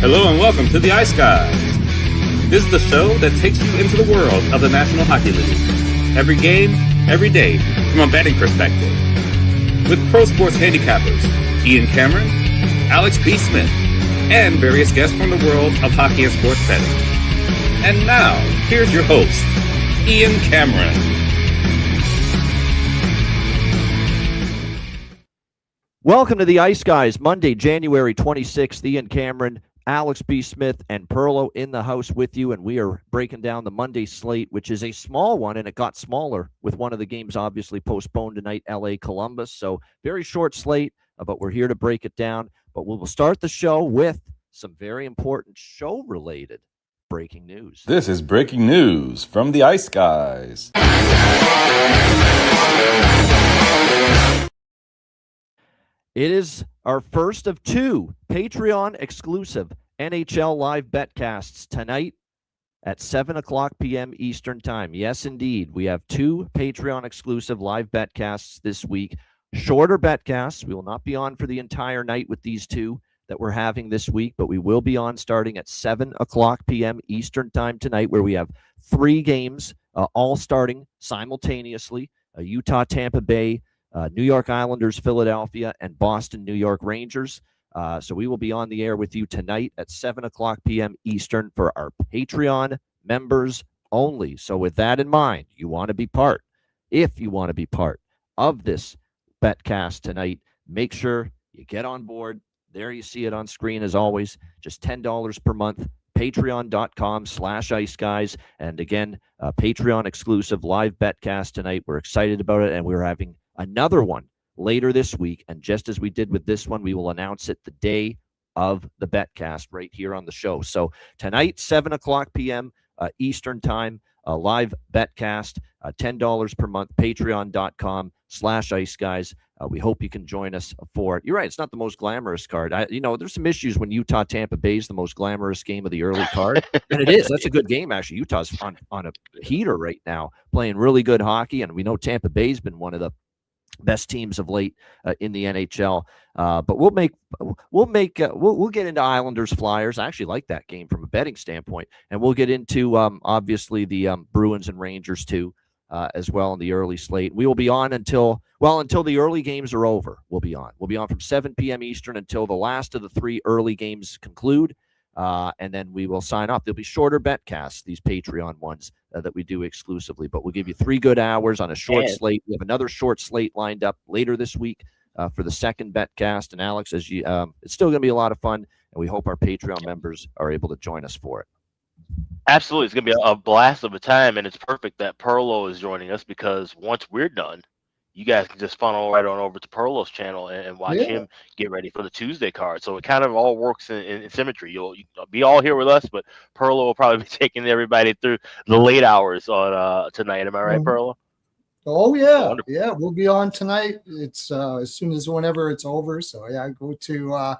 Hello and welcome to the Ice Guys. This is the show that takes you into the world of the National Hockey League. Every game, every day, from a betting perspective. With pro sports handicappers, Ian Cameron, Alex B. Smith, and various guests from the world of hockey and sports betting. And now, here's your host, Ian Cameron. Welcome to the Ice Guys, Monday, January 26th. Ian Cameron, Alex B. Smith, and Perlo in the house with you, and we are breaking down the Monday slate, which is a small one, and it got smaller with one of the games obviously postponed tonight, LA Columbus. So very short slate, but we're here to break it down. But we will start the show with some very important show-related breaking news. This is breaking news from the Ice Guys. It is our first of two Patreon-exclusive NHL live betcasts tonight at 7 o'clock p.m. Eastern Time. Yes, indeed. We have two Patreon-exclusive live betcasts this week. Shorter betcasts. We will not be on for the entire night with these two that we're having this week, but we will be on starting at 7 o'clock p.m. Eastern Time tonight, where we have three games, all starting simultaneously. Utah, Tampa Bay, New York Islanders, Philadelphia, and Boston, New York Rangers. So we will be on the air with you tonight at 7 o'clock p.m. Eastern for our Patreon members only. So with that in mind, if you want to be part of this betcast tonight, make sure you get on board. There you see it on screen as always, just $10 per month. Patreon.com/IceGuys. And again, Patreon exclusive live betcast tonight. We're excited about it, and we're having another one later this week, and just as we did with this one, we will announce it the day of the betcast right here on the show. So tonight, 7 o'clock p.m. Eastern Time, a live betcast, $10 per month, patreon.com/IceGuys. We hope you can join us for it. You're right, it's not the most glamorous card. There's some issues when Utah Tampa Bay is the most glamorous game of the early card, and it is. That's a good game, actually. Utah's on a heater right now, playing really good hockey, and we know Tampa Bay's been one of the best teams of late in the NHL. But we'll get into Islanders Flyers. I actually like that game from a betting standpoint, and we'll get into obviously the Bruins and Rangers too as well in the early slate. We will be on until the early games are over. We'll be on from 7 p.m. Eastern until the last of the three early games conclude. And then we will sign off. There'll be shorter betcasts, these Patreon ones that we do exclusively, but we'll give you 3 good hours on a short slate. We have another short slate lined up later this week for the second betcast. And Alex, it's still going to be a lot of fun, and we hope our Patreon members are able to join us for it. Absolutely. It's going to be a blast of a time, and it's perfect that Perlo is joining us, because once we're done, you guys can just funnel right on over to Perlo's channel and watch him get ready for the Tuesday card. So it kind of all works in symmetry. You'll be all here with us, but Perlo will probably be taking everybody through the late hours on tonight. Am I right, Perlo? Oh, yeah. Wonderful. Yeah, we'll be on tonight. It's as soon as whenever it's over. So, yeah, go to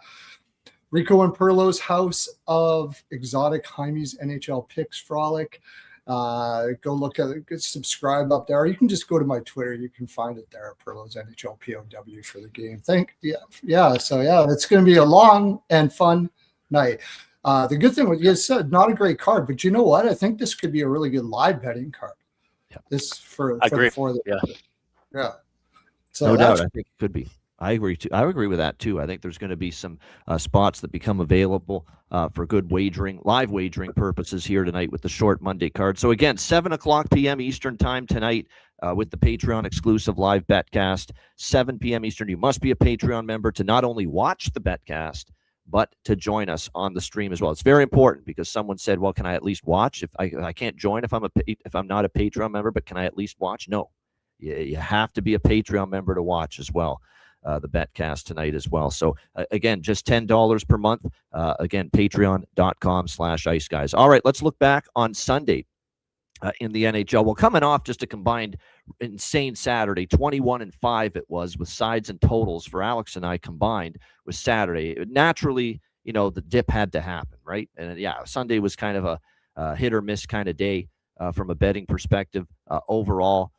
Rico and Perlo's House of Exotic Jaime's NHL Picks Frolic. Go look at it, subscribe up there. You can just go to my Twitter. You can find it there, Perlo's NHL POW for the game. So it's going to be a long and fun night. The good thing was, you said not a great card, but you know what? I think this could be a really good live betting card. Yeah. This for I agree. Yeah. So no doubt, I think it could be. I agree too. I agree with that too. I think there's going to be some spots that become available for good live wagering purposes here tonight with the short Monday card. So again, 7 o'clock p.m. Eastern Time tonight with the Patreon exclusive live betcast. 7 p.m. Eastern. You must be a Patreon member to not only watch the betcast, but to join us on the stream as well. It's very important, because someone said, "Well, can I at least watch? If I can't join if I'm not a Patreon member, but can I at least watch?" No, you have to be a Patreon member to watch as well. The betcast tonight as well. So again, just $10 per month. Again, patreon.com/IceGuys. All right, let's look back on Sunday in the NHL. Well, coming off just a combined insane Saturday, 21-5 it was, with sides and totals for Alex and I combined with Saturday. Naturally, the dip had to happen, right? And Sunday was kind of a hit or miss kind of day from a betting perspective overall.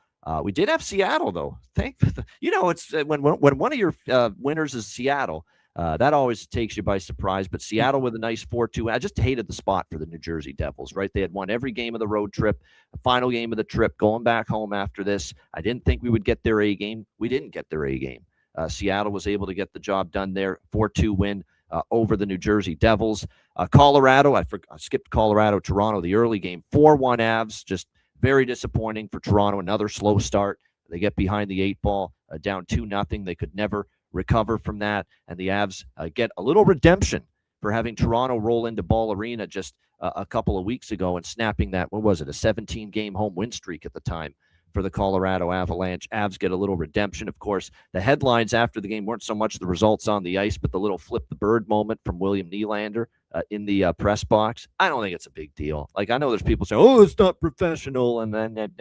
We did have Seattle, though. It's when one of your winners is Seattle. That always takes you by surprise. But Seattle with a nice 4-2. I just hated the spot for the New Jersey Devils, right? They had won every game of the road trip, the final game of the trip, going back home after this. I didn't think we would get their A game. We didn't get their A game. Seattle was able to get the job done there, 4-2 win over the New Jersey Devils. Colorado, I skipped Colorado, Toronto, the early game, 4-1 Avs, just very disappointing for Toronto. Another slow start. They get behind the 8 ball, down 2-0. They could never recover from that, and the Avs get a little redemption for having Toronto roll into Ball Arena just a couple of weeks ago and snapping that, what was it, a 17-game home win streak at the time for the Colorado Avalanche. Avs get a little redemption. Of course, the headlines after the game weren't so much the results on the ice, but the little flip the bird moment from William Nylander in the press box. I don't think it's a big deal. Like, I know there's people saying, oh, it's not professional, and then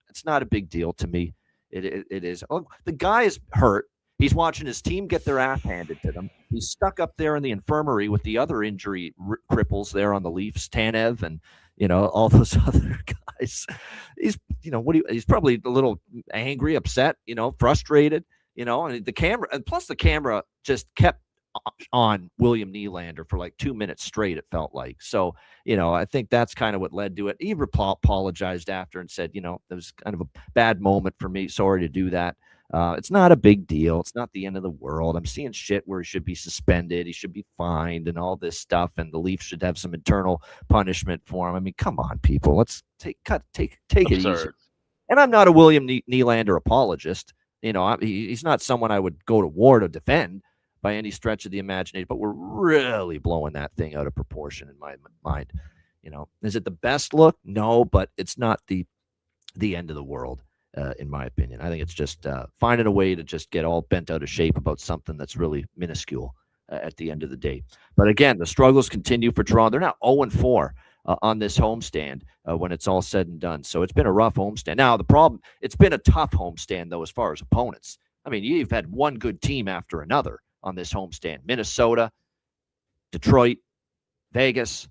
it's not a big deal to me. It is. Oh, the guy is hurt. He's watching his team get their ass handed to them. He's stuck up there in the infirmary with the other injury cripples there on the Leafs, Tanev and, all those other guys. He's, he's probably a little angry, upset, frustrated, and the camera, and plus the camera just kept on William Nylander for like 2 minutes straight, it felt like. So, I think that's kind of what led to it. He apologized after and said, it was kind of a bad moment for me. Sorry to do that. It's not a big deal. It's not the end of the world. I'm seeing shit where he should be suspended. He should be fined and all this stuff. And the Leafs should have some internal punishment for him. I mean, come on, people. Let's take it easy. And I'm not a William Nylander apologist. He's not someone I would go to war to defend by any stretch of the imagination. But we're really blowing that thing out of proportion in my mind. Is it the best look? No, but it's not the end of the world. In my opinion, I think it's just finding a way to just get all bent out of shape about something that's really minuscule at the end of the day. But again, the struggles continue for Toronto. They're now 0-4 on this homestand when it's all said and done. So it's been a rough homestand. Now, the problem, it's been a tough homestand, though, as far as opponents. I mean, you've had one good team after another on this homestand. Minnesota, Detroit, Vegas,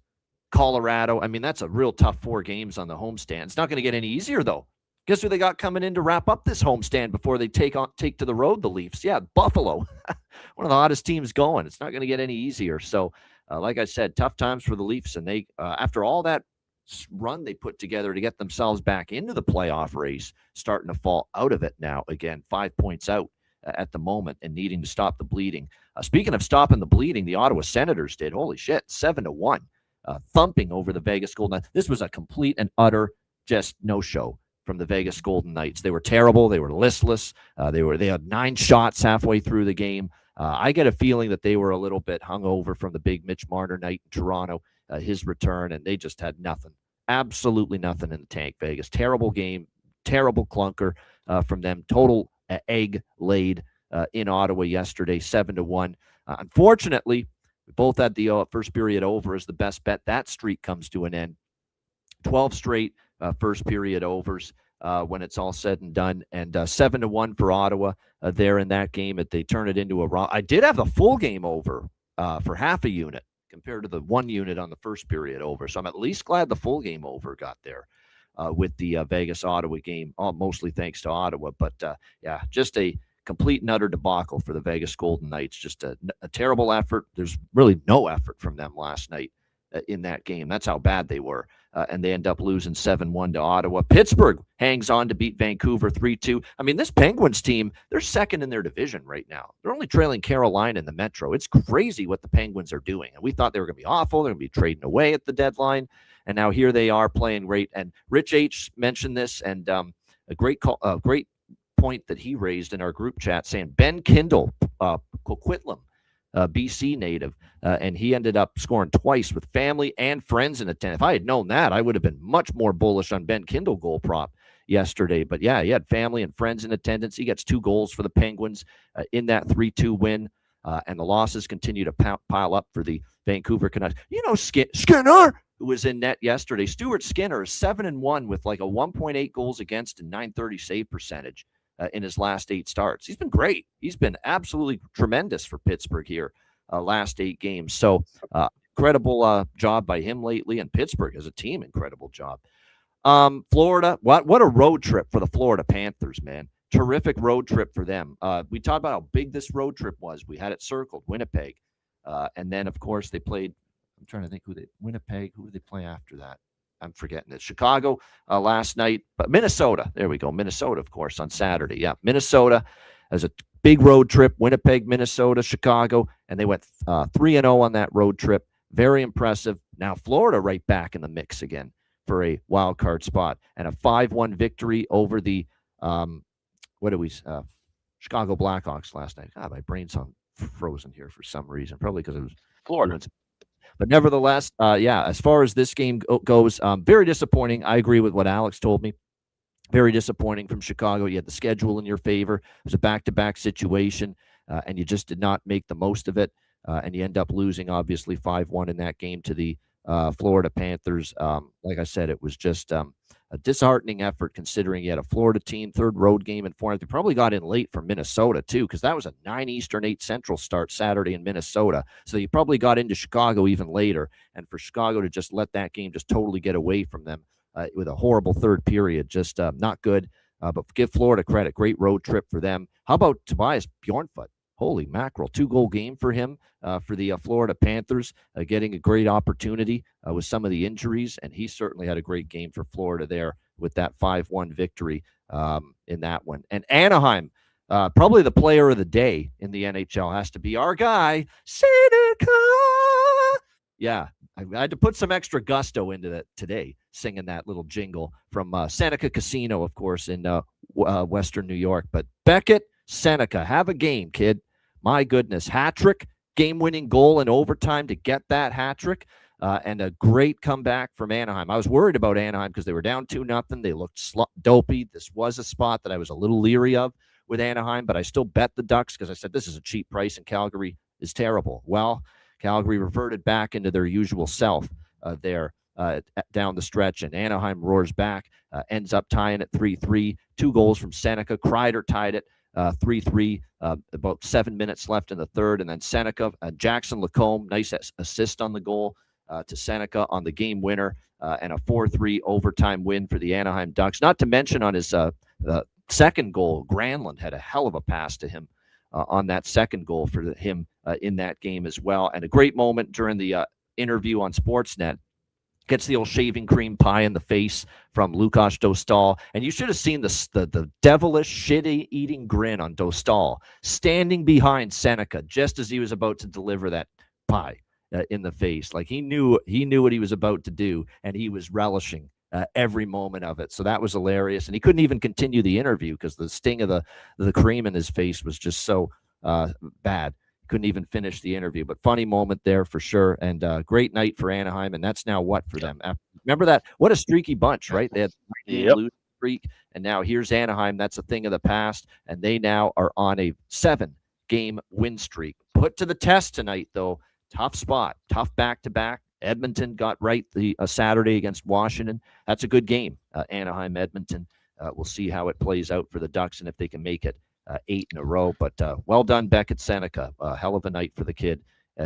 Colorado. I mean, that's a real tough 4 games on the homestand. It's not going to get any easier, though. Guess who they got coming in to wrap up this homestand before they take to the road, the Leafs? Yeah, Buffalo. One of the hottest teams going. It's not going to get any easier. So, like I said, tough times for the Leafs. And they, after all that run they put together to get themselves back into the playoff race, starting to fall out of it now. Again, 5 points out at the moment and needing to stop the bleeding. Speaking of stopping the bleeding, the Ottawa Senators did. Holy shit, 7-1, thumping over the Vegas Golden Knights. This was a complete and utter just no-show from the Vegas Golden Knights. They were terrible. They were listless. They had 9 shots halfway through the game. I get a feeling that they were a little bit hungover from the big Mitch Marner night in Toronto, his return, and they just had nothing, absolutely nothing in the tank. Vegas, terrible game, terrible clunker from them. Total egg laid in Ottawa yesterday, 7-1. Unfortunately, we both had the first period over as the best bet. That streak comes to an end. 12 straight first period overs when it's all said and done, and 7-1 for Ottawa there in that game. They turn it into I did have the full game over for half a unit compared to the 1 unit on the first period over, so I'm at least glad the full game over got there with the Vegas-Ottawa game, mostly thanks to Ottawa. But yeah, just a complete and utter debacle for the Vegas Golden Knights. Just a terrible effort. There's really no effort from them last night in that game. That's how bad they were. And they end up losing 7-1 to Ottawa. Pittsburgh hangs on to beat Vancouver 3-2. I mean, this Penguins team, they're second in their division right now. They're only trailing Carolina in the Metro. It's crazy what the Penguins are doing. And we thought they were going to be awful. They're going to be trading away at the deadline. And now here they are playing great. And Rich H mentioned this, and a great point that he raised in our group chat, saying Ben Kindle, Coquitlam, BC native, and he ended up scoring twice with family and friends in attendance. If I had known that, I would have been much more bullish on Ben Kindle goal prop yesterday. But yeah, he had family and friends in attendance. He gets 2 goals for the Penguins in that 3-2 win, and the losses continue to pile up for the Vancouver Canucks. You know, Skinner, who was in net yesterday. Stuart Skinner is 7-1 with like a 1.8 goals against and .930 save percentage in his last 8 starts. He's been great. He's been absolutely tremendous for Pittsburgh here last 8 games. So incredible job by him lately, and Pittsburgh as a team, incredible job. Florida, what a road trip for the Florida Panthers, man. terrific road trip for them. We talked about how big this road trip was. We had it circled, Winnipeg. And then, of course, they played, I'm trying to think Winnipeg, who did they play after that? I'm forgetting it. Chicago last night, but Minnesota. There we go. Minnesota, of course, on Saturday. Yeah, Minnesota as a big road trip. Winnipeg, Minnesota, Chicago, and they went 3-0 on that road trip. Very impressive. Now Florida right back in the mix again for a wild card spot and a 5-1 victory over the Chicago Blackhawks last night. God, my brain's frozen here for some reason. Probably because it was Florida. But nevertheless, as far as this game goes, very disappointing. I agree with what Alex told me. Very disappointing from Chicago. You had the schedule in your favor. It was a back-to-back situation, and you just did not make the most of it. And you end up losing, obviously, 5-1 in that game to the Florida Panthers. Like I said, it was just a disheartening effort considering you had a Florida team, third road game in 4. They probably got in late from Minnesota, too, because that was a 9 Eastern, 8 Central start Saturday in Minnesota. So you probably got into Chicago even later. And for Chicago to just let that game just totally get away from them with a horrible third period, just not good. But give Florida credit. Great road trip for them. How about Tobias Bjornfoot? Holy mackerel, 2-goal game for him for the Florida Panthers, getting a great opportunity with some of the injuries, and he certainly had a great game for Florida there with that 5-1 victory in that one. And Anaheim, probably the player of the day in the NHL has to be our guy, Seneca. Yeah, I had to put some extra gusto into that today, singing that little jingle from Seneca Casino, of course, in Western New York. But Beckett, Seneca, have a game, kid. My goodness, hat trick, game-winning goal in overtime to get that hat trick, and a great comeback from Anaheim. I was worried about Anaheim because they were down 2-0. They looked dopey. This was a spot that I was a little leery of with Anaheim, but I still bet the Ducks because I said this is a cheap price and Calgary is terrible. Well, Calgary reverted back into their usual self there down the stretch, and Anaheim roars back, ends up tying it 3-3. 2 goals from Seneca. Kreider tied it 3-3, about 7 minutes left in the third, and then Seneca, Jackson Lacombe, nice assist on the goal to Seneca on the game winner, and a 4-3 overtime win for the Anaheim Ducks. Not to mention on his second goal, Granlund had a hell of a pass to him on that second goal for him in that game as well, and a great moment during the interview on Sportsnet. Gets the old shaving cream pie in the face from Lukáš Dostal. And you should have seen the devilish, shit-eating grin on Dostal standing behind Seneca just as he was about to deliver that pie in the face. Like he knew what he was about to do, and he was relishing every moment of it. So that was hilarious. And he couldn't even continue the interview because the sting of the cream in his face was just so bad. Couldn't even finish the interview, but funny moment there for sure. And great night for Anaheim. And that's now what for them? Remember that? What a streaky bunch, right? They had a losing streak, and now here's Anaheim. That's a thing of the past. And they now are on a 7-game win streak. Put to the test tonight, though. Tough spot, tough back-to-back. Edmonton got right the Saturday against Washington. That's a good game. Anaheim, Edmonton. We'll see how it plays out for the Ducks and if they can make it 8 in a row. But well done, Beckett Seneca. A hell of a night for the kid,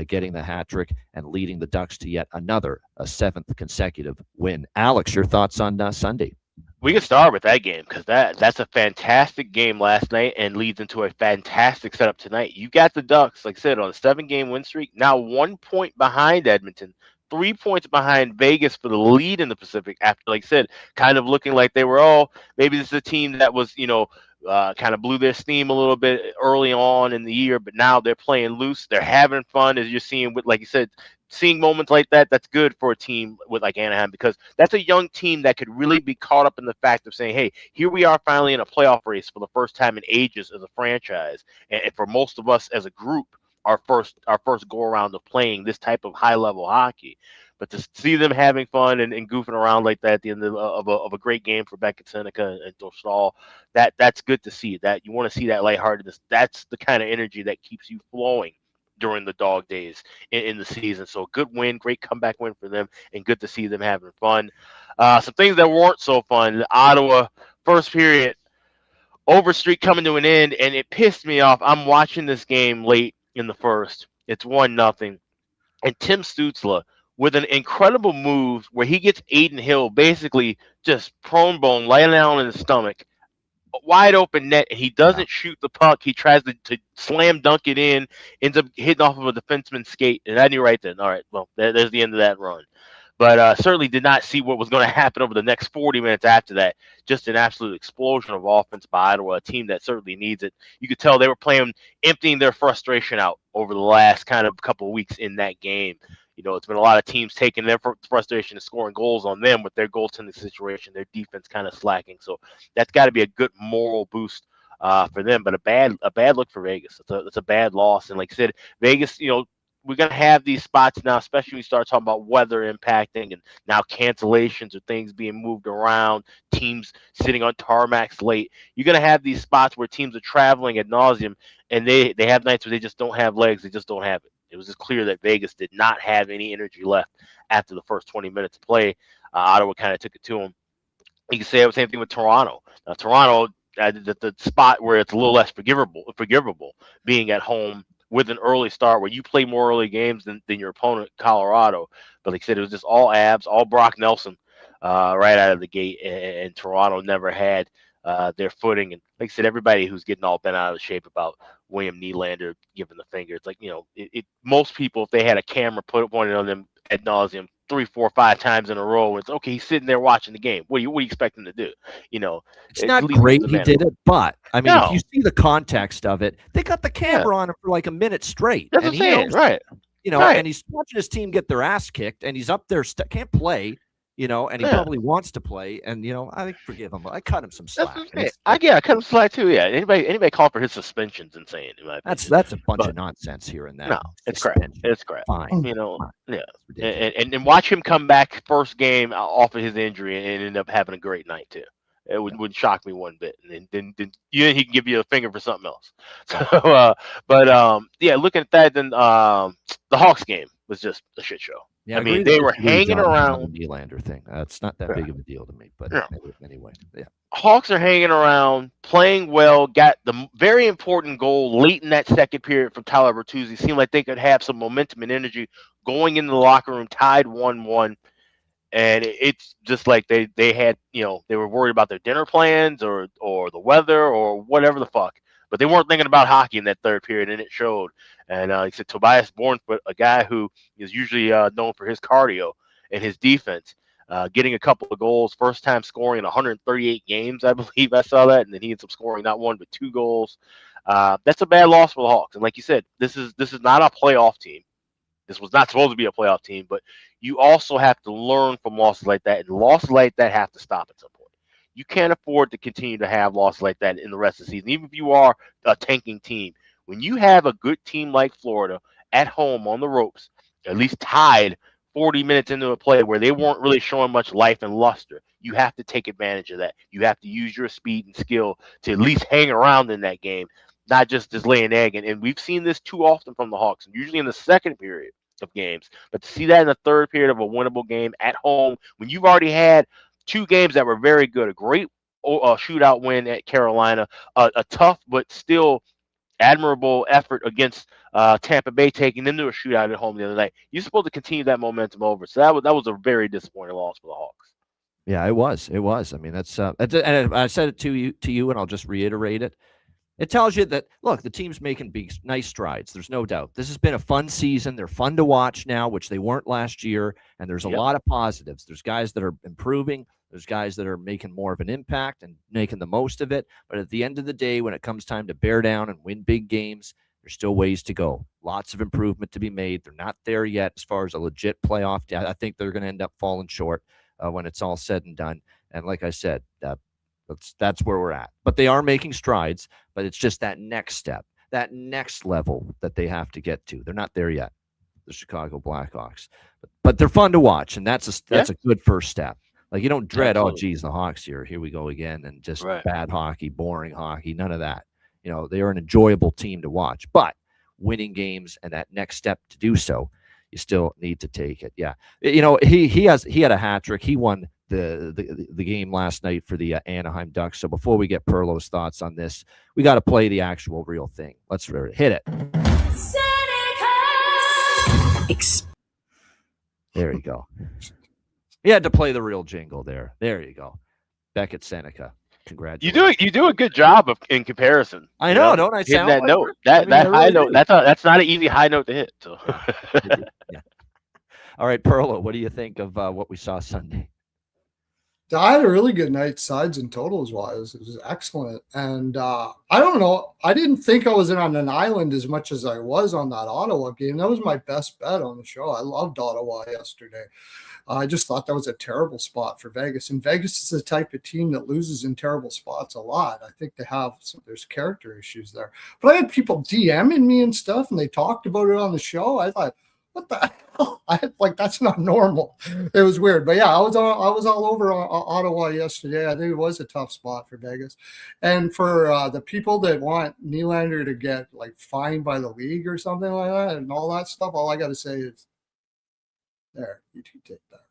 getting the hat trick and leading the Ducks to yet another 7th consecutive win. Alex, your thoughts on Sunday? We can start with that game because that's a fantastic game last night and leads into a fantastic setup tonight. You got the Ducks, like I said, on a 7-game win streak, now 1 point behind Edmonton, 3 points behind Vegas for the lead in the Pacific after, like I said, kind of looking like they were, maybe this is a team that was, kind of blew their steam a little bit early on in the year, but now they're playing loose. They're having fun, as you're seeing with, like you said, seeing moments like that. That's good for a team with like Anaheim because that's a young team that could really be caught up in the fact of saying, hey, here we are finally in a playoff race for the first time in ages as a franchise. And for most of us as a group, our first go around of playing this type of high level hockey. But to see them having fun and goofing around like that at the end of a great game for Beckett Seneca and Dostal, that's good to see. That you want to see that lightheartedness. That's the kind of energy that keeps you flowing during the dog days in the season. So good win, great comeback win for them, and good to see them having fun. Some things that weren't so fun. Ottawa, first period, overstreak coming to an end, and it pissed me off. I'm watching this game late in the first. It's 1-0. And Tim Stützle, with an incredible move where he gets Aiden Hill basically just prone bone, laying down in his stomach wide open net, and he doesn't shoot the puck. He tries to slam dunk it in, ends up hitting off of a defenseman's skate, and I knew right then, all right, well, there's the end of that run. But certainly did not see what was going to happen over the next 40 minutes after that. Just an absolute explosion of offense by Ottawa, a team that certainly needs it. You could tell they were emptying their frustration out over the last kind of couple of weeks in that game. It's been a lot of teams taking their frustration and scoring goals on them with their goaltending situation, their defense kind of slacking. So that's got to be a good moral boost for them. But a bad look for Vegas. It's a bad loss. And like I said, Vegas, we're going to have these spots now, especially when you start talking about weather impacting and now cancellations or things being moved around, teams sitting on tarmacs late. You're going to have these spots where teams are traveling ad nauseum, and they have nights where they just don't have legs. They just don't have it. It was just clear that Vegas did not have any energy left after the first 20 minutes of play. Ottawa kind of took it to them. You can say the same thing with Toronto. Now, Toronto, the spot where it's a little less forgivable being at home with an early start where you play more early games than your opponent, Colorado. But like I said, it was just all abs, all Brock Nelson right out of the gate, and Toronto never had their footing. And like I said, everybody who's getting all bent out of shape about William Nylander giving the finger, it's like, most people, if they had a camera pointed on them ad nauseum 3, 4, 5 times in a row, it's okay. He's sitting there watching the game. What do you expect him to do? It's not great he did it, but I mean, if you see the context of it, they got the camera on him for like a minute straight. That's what I'm saying, right? And he's watching his team get their ass kicked, and he's up there, can't play. And he probably wants to play, and I think forgive him. I cut him some slack. I cut him slack too. Yeah, anybody call for his suspension's insane. That's a bunch of nonsense here and there. No, it's crap. It's crap. Fine. Yeah, and watch him come back first game off of his injury and end up having a great night too. It wouldn't shock me one bit. And then he can give you a finger for something else. So, looking at that, then the Hawks game was just a shit show. Yeah, I mean, they were hanging around. The Nylander thing. It's not that big of a deal to me, but anyway, yeah. Hawks are hanging around, playing well. Got the very important goal late in that second period from Tyler Bertuzzi. Seemed like they could have some momentum and energy going into the locker room, tied 1-1. And it's just like they had, they were worried about their dinner plans or the weather or whatever the fuck. But they weren't thinking about hockey in that third period, and it showed. And like I said, Tobias Bornfoot, a guy who is usually known for his cardio and his defense, getting a couple of goals, first time scoring in 138 games, I believe I saw that. And then he ends up scoring not 1 but 2 goals. That's a bad loss for the Hawks. And like you said, this is not a playoff team. This was not supposed to be a playoff team, but you also have to learn from losses like that, and losses like that have to stop at some point. You can't afford to continue to have losses like that in the rest of the season, even if you are a tanking team. When you have a good team like Florida at home on the ropes, at least tied 40 minutes into a play where they weren't really showing much life and luster, you have to take advantage of that. You have to use your speed and skill to at least hang around in that game, not just lay an egg. And we've seen this too often from the Hawks, usually in the second period of games. But to see that in the third period of a winnable game at home, when you've already had 2 games that were very good, a great shootout win at Carolina, a tough but still admirable effort against Tampa Bay, taking them to a shootout at home the other night. You're supposed to continue that momentum over. So that was a very disappointing loss for the Hawks. Yeah, it was. I mean, that's and I said it to you, and I'll just reiterate it. It tells you that, look, the team's making nice strides. There's no doubt. This has been a fun season. They're fun to watch now, which they weren't last year. And there's a lot of positives. There's guys that are improving. There's guys that are making more of an impact and making the most of it. But at the end of the day, when it comes time to bear down and win big games, there's still ways to go. Lots of improvement to be made. They're not there yet as far as a legit playoff. I think they're going to end up falling short when it's all said and done. And like I said, that's where we're at. But they are making strides, but it's just that next step, that next level that they have to get to. They're not there yet, the Chicago Blackhawks. But they're fun to watch, and that's a good first step. Like, you don't dread, oh, geez, the Hawks here we go again, and just bad hockey, boring hockey, none of that. They are an enjoyable team to watch. But winning games and that next step to do so, you still need to take it. Yeah. He had a hat trick. He won the game last night for the Anaheim Ducks. So before we get Perlo's thoughts on this, we got to play the actual real thing. Let's hit it. There you go. You had to play the real jingle there. There you go. Beckett Seneca. Congratulations. You do a good job in comparison. I know, don't I hitting sound that like note? that? That high really note. do. That's not an easy high note to hit. So. Yeah. All right, Perlo, what do you think of what we saw Sunday? I had a really good night, sides and totals wise. It was excellent. And I don't know. I didn't think I was on an island as much as I was on that Ottawa game. That was my best bet on the show. I loved Ottawa yesterday. I just thought that was a terrible spot for Vegas. And Vegas is the type of team that loses in terrible spots a lot. I think there's character issues there. But I had people DMing me and stuff, and they talked about it on the show. I thought, what the hell? That's not normal. It was weird. But yeah, I was all over Ottawa yesterday. I think it was a tough spot for Vegas. And for the people that want Nylander to get fined by the league or something like that and all that stuff, all I got to say is, there, you can take that.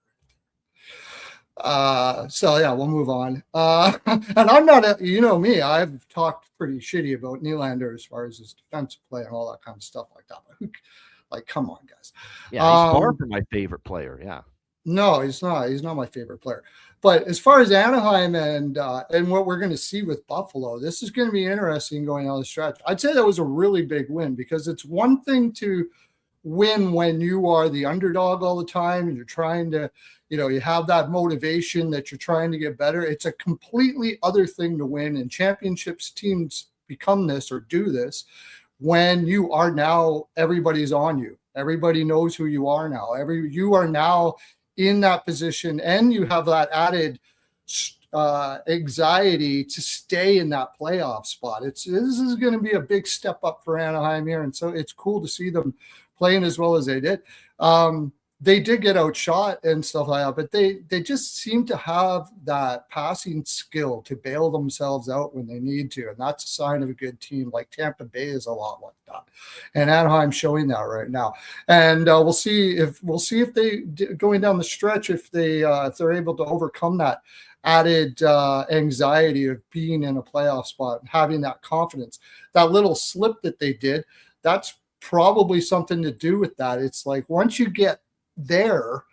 So yeah, we'll move on. And I'm not, you know me, I've talked pretty shitty about Nylander as far as his defensive play and all that kind of stuff like that. But come on, guys. Yeah, he's far from my favorite player. Yeah. No, he's not. He's not my favorite player. But as far as Anaheim and what we're going to see with Buffalo, this is going to be interesting going down the stretch. I'd say that was a really big win because it's one thing to win when you are the underdog all the time and you're trying to, you have that motivation that you're trying to get better. It's a completely other thing to win, and championships teams become this or do this when you are now, everybody's on you. Everybody knows who you are now. You are now in that position, and you have that added anxiety to stay in that playoff spot. This is going to be a big step up for Anaheim here, and so it's cool to see them playing as well as they did. They did get outshot and stuff like that, but they just seem to have that passing skill to bail themselves out when they need to, and that's a sign of a good team. Like Tampa Bay is a lot like that, and Anaheim's showing that right now. And we'll see if they going down the stretch if they're able to overcome that added anxiety of being in a playoff spot and having that confidence. That little slip that they did, that's probably something to do with that. It's like once you get there,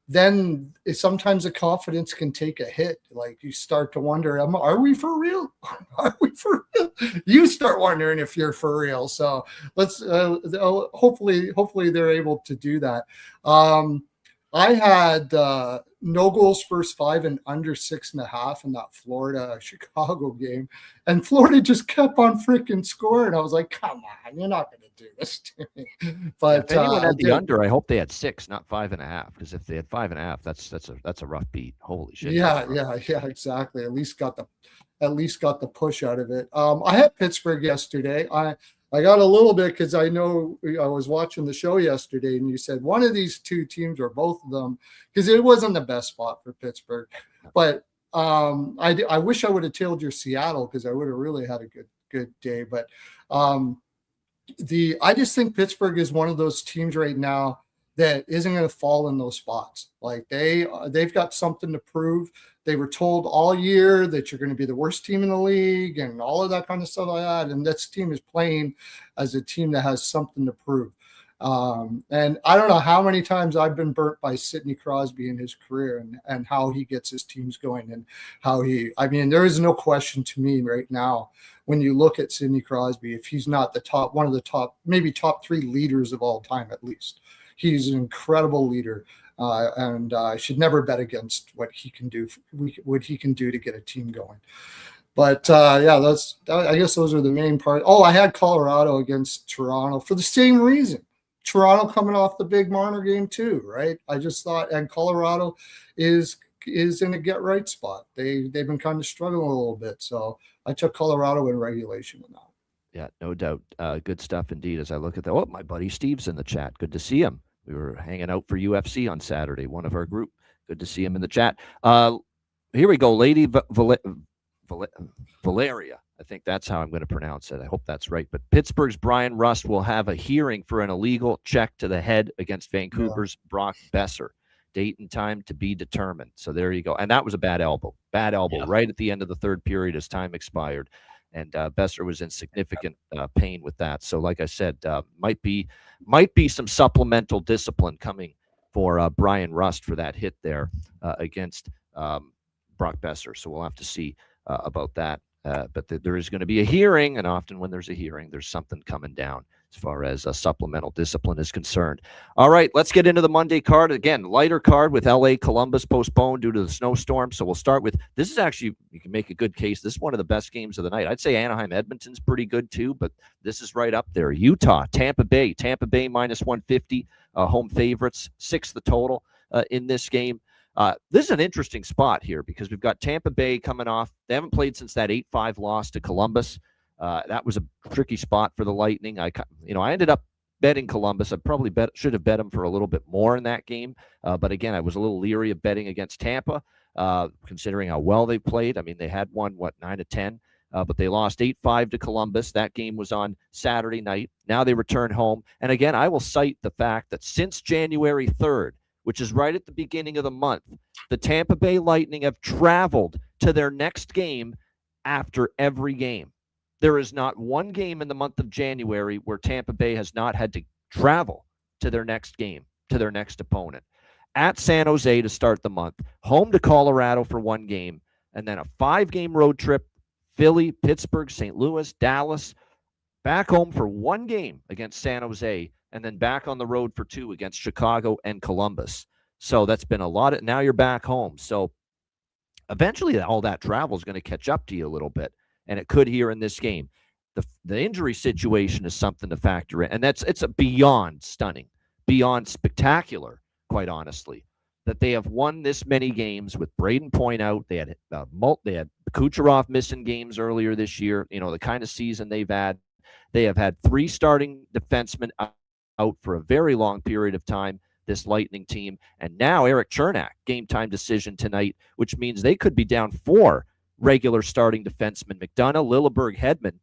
then sometimes the confidence can take a hit. Like you start to wonder, are we for real? Are we for real? You start wondering if you're for real. So let's hopefully they're able to do that. I had no goals first 5 and under 6.5 in that Florida-Chicago game. And Florida just kept on freaking scoring. I was like, come on, you're not going to do this to me. But if anyone had the under, I hope they had 6, not 5.5. Because if they had 5.5, that's a rough beat. Holy shit. Yeah, exactly. At least got the push out of it. I had Pittsburgh yesterday. I got a little bit because I know I was watching the show yesterday and you said one of these two teams or both of them, because it wasn't the best spot for Pittsburgh. But I wish I would have tailed your Seattle because I would have really had a good day. But I just think Pittsburgh is one of those teams right now that isn't going to fall in those spots. Like they've got something to prove. They were told all year that you're going to be the worst team in the league and all of that kind of stuff like that. And this team is playing as a team that has something to prove. And I don't know how many times I've been burnt by Sidney Crosby in his career and how he gets his teams going and there is no question to me right now when you look at Sidney Crosby, if he's not one of the top, maybe top 3 leaders of all time, at least. He's an incredible leader. And I should never bet against what he can do to get a team going. But I guess those are the main part. Oh, I had Colorado against Toronto for the same reason. Toronto coming off the big Marner game too, right? I just thought, and Colorado is in a get right spot. They've been kind of struggling a little bit, so I took Colorado in regulation in that. Yeah, no doubt. Good stuff indeed. As I look at that, my buddy Steve's in the chat. Good to see him. We were hanging out for UFC on Saturday, one of our group. Good to see him in the chat. Here we go, Lady Valeria. I think that's how I'm going to pronounce it. I hope that's right. But Pittsburgh's Brian Rust will have a hearing for an illegal check to the head against Vancouver's Brock Besser. Date and time to be determined. So there you go. And that was a bad elbow. Right at the end of the third period as time expired. And Besser was in significant pain with that. So like I said, might be some supplemental discipline coming for Brian Rust for that hit there against Brock Besser. So we'll have to see about that. But there is going to be a hearing, and often when there's a hearing, there's something coming down as far as supplemental discipline is concerned. All right, let's get into the Monday card. Again, lighter card with LA Columbus postponed due to the snowstorm. So we'll start with, this is actually, you can make a good case. This is one of the best games of the night. I'd say Anaheim Edmonton's pretty good too, but this is right up there. Utah, Tampa Bay minus 150, home favorites, 6 the total in this game. This is an interesting spot here because we've got Tampa Bay coming off. They haven't played since that 8-5 loss to Columbus. That was a tricky spot for the Lightning. I ended up betting Columbus. I probably should have bet them for a little bit more in that game. But again, I was a little leery of betting against Tampa, considering how well they played. I mean, they had won, 9-10, but they lost 8-5 to Columbus. That game was on Saturday night. Now they return home. And again, I will cite the fact that since January 3rd, which is right at the beginning of the month, the Tampa Bay Lightning have traveled to their next game after every game. There is not one game in the month of January where Tampa Bay has not had to travel to their next game, to their next opponent. At San Jose to start the month, home to Colorado for one game, and then a 5-game road trip, Philly, Pittsburgh, St. Louis, Dallas, back home for one game against San Jose, and then back on the road for 2 against Chicago and Columbus. So that's been a lot. Now you're back home. So eventually all that travel is going to catch up to you a little bit. And it could here in this game. The injury situation is something to factor in. And it's a beyond stunning, beyond spectacular, quite honestly, that they have won this many games with Braden Point out. They had Kucherov missing games earlier this year, the kind of season they've had. They have had 3 starting defensemen out for a very long period of time, this Lightning team. And now Eric Chernak, game time decision tonight, which means they could be down 4 regular starting defensemen. McDonough, Lilleberg, Hedman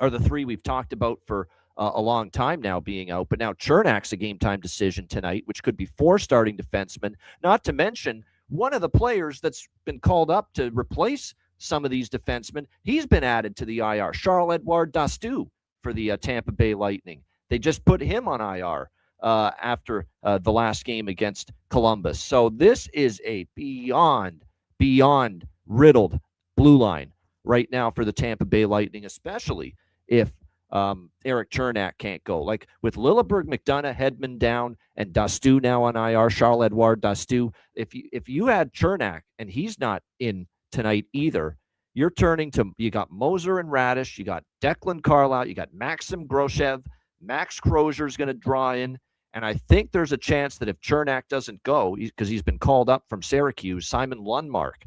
are the 3 we've talked about for a long time now being out. But now Chernak's a game time decision tonight, which could be 4 starting defensemen, not to mention one of the players that's been called up to replace some of these defensemen. He's been added to the IR, Charles-Edouard Dastou for the Tampa Bay Lightning. They just put him on IR after the last game against Columbus. So this is a beyond riddled blue line right now for the Tampa Bay Lightning, especially if Eric Chernak can't go. Like with Lilleberg, McDonough, Hedman down, and Dastou now on IR, Charles-Edouard Dastou. If you had Chernak and he's not in tonight either, you're turning to, you got Moser and Radish, you got Declan Carlisle, you got Maxim Groshev, Max Crozier's going to draw in, and I think there's a chance that if Chernak doesn't go, because he's been called up from Syracuse, Simon Lundmark,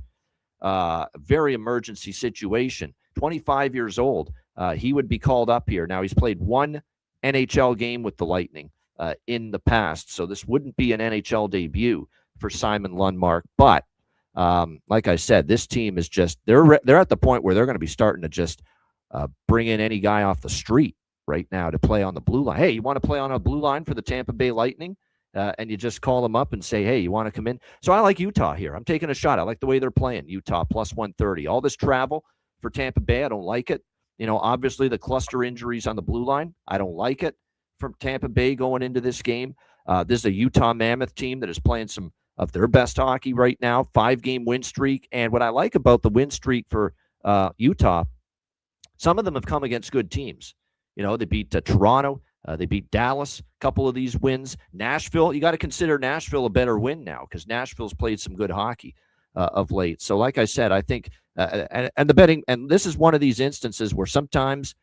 very emergency situation, 25 years old, he would be called up here. Now, he's played 1 NHL game with the Lightning in the past, so this wouldn't be an NHL debut for Simon Lundmark, but like I said, this team is just, they're at the point where they're going to be starting to just bring in any guy off the street right now to play on the blue line. Hey, you want to play on a blue line for the Tampa Bay Lightning? And you just call them up and say, hey, you want to come in? So I like Utah here. I'm taking a shot. I like the way they're playing. Utah plus 130. All this travel for Tampa Bay, I don't like it. Obviously the cluster injuries on the blue line, I don't like it from Tampa Bay going into this game. This is a Utah Mammoth team that is playing some of their best hockey right now, 5-game win streak. And what I like about the win streak for Utah, some of them have come against good teams. They beat Toronto. They beat Dallas, a couple of these wins. Nashville, you got to consider Nashville a better win now because Nashville's played some good hockey of late. So like I said, I think, and the betting, and this is one of these instances where sometimes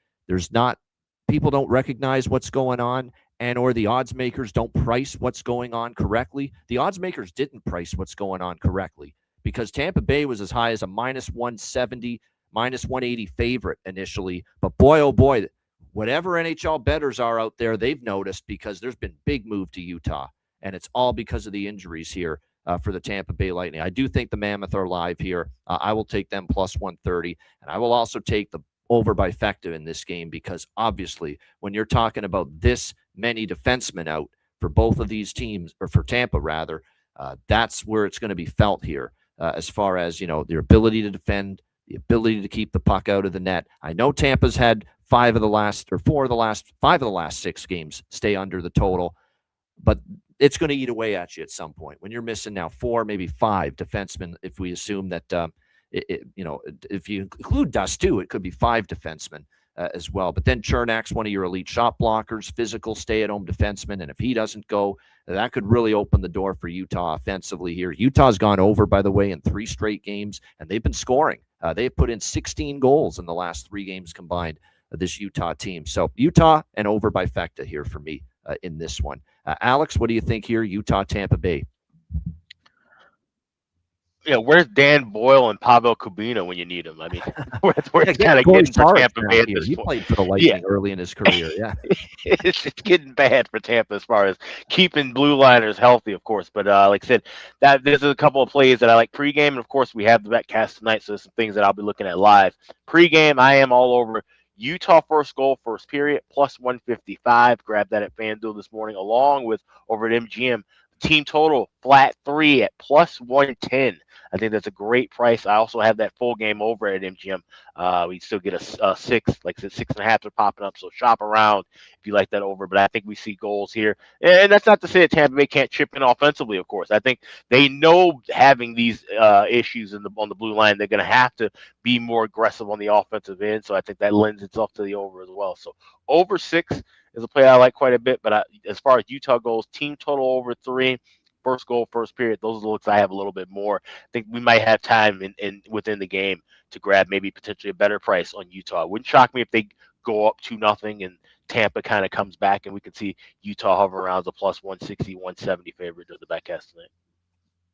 people don't recognize what's going on, and or the odds makers don't price what's going on correctly. The odds makers didn't price what's going on correctly because Tampa Bay was as high as a minus 170, minus 180 favorite initially. But boy, oh boy, whatever NHL bettors are out there, they've noticed because there's been big move to Utah, and it's all because of the injuries here for the Tampa Bay Lightning. I do think the Mammoth are live here. I will take them plus 130, and I will also take the over by Fecta in this game because obviously when you're talking about this many defensemen out for both of these teams, or for Tampa rather, that's where it's going to be felt here as far as, their ability to defend, the ability to keep the puck out of the net. I know Tampa's had 5 of the last 6 games stay under the total, but it's going to eat away at you at some point when you're missing now 4, maybe 5 defensemen. If we assume that if you include Dust too, it could be 5 defensemen as well. But then Chernak's one of your elite shot blockers, physical stay-at-home defenseman, and if he doesn't go, that could really open the door for Utah offensively here. Utah's gone over, by the way, in 3 straight games, and they've been scoring. They've put in 16 goals in the last 3 games combined, this Utah team. So Utah and over by Fecta here for me in this one. Alex, what do you think here? Utah, Tampa Bay. Where's Dan Boyle and Pavel Kubina when you need them? I mean, where it's kind of getting for Tampa Bay at this He point. played for the Lightning early in his career. Yeah, it's getting bad for Tampa as far as keeping blue liners healthy, of course. But like I said, there's a couple of plays that I like pregame, and of course we have the betcast tonight, so there's some things that I'll be looking at live. Pregame, I am all over Utah first goal, first period, plus 155. Grab that at FanDuel this morning, along with over at MGM. Team total flat 3 at plus 110. I think that's a great price. I also have that full game over at MGM. We still get a 6, like I said, 6.5 are popping up. So shop around if you like that over. But I think we see goals here, and that's not to say that Tampa Bay can't chip in offensively. Of course, I think they know having these issues on the blue line, they're going to have to be more aggressive on the offensive end. So I think that lends itself to the over as well. So over 6 is a play I like quite a bit. But as far as Utah goes, team total over 3. First goal, first period. Those are the looks I have a little bit more. I think we might have time in within the game to grab maybe potentially a better price on Utah. It wouldn't shock me if they go up 2-0 and Tampa kind of comes back and we could see Utah hover around the plus 160, 170 favorite of the betcast tonight.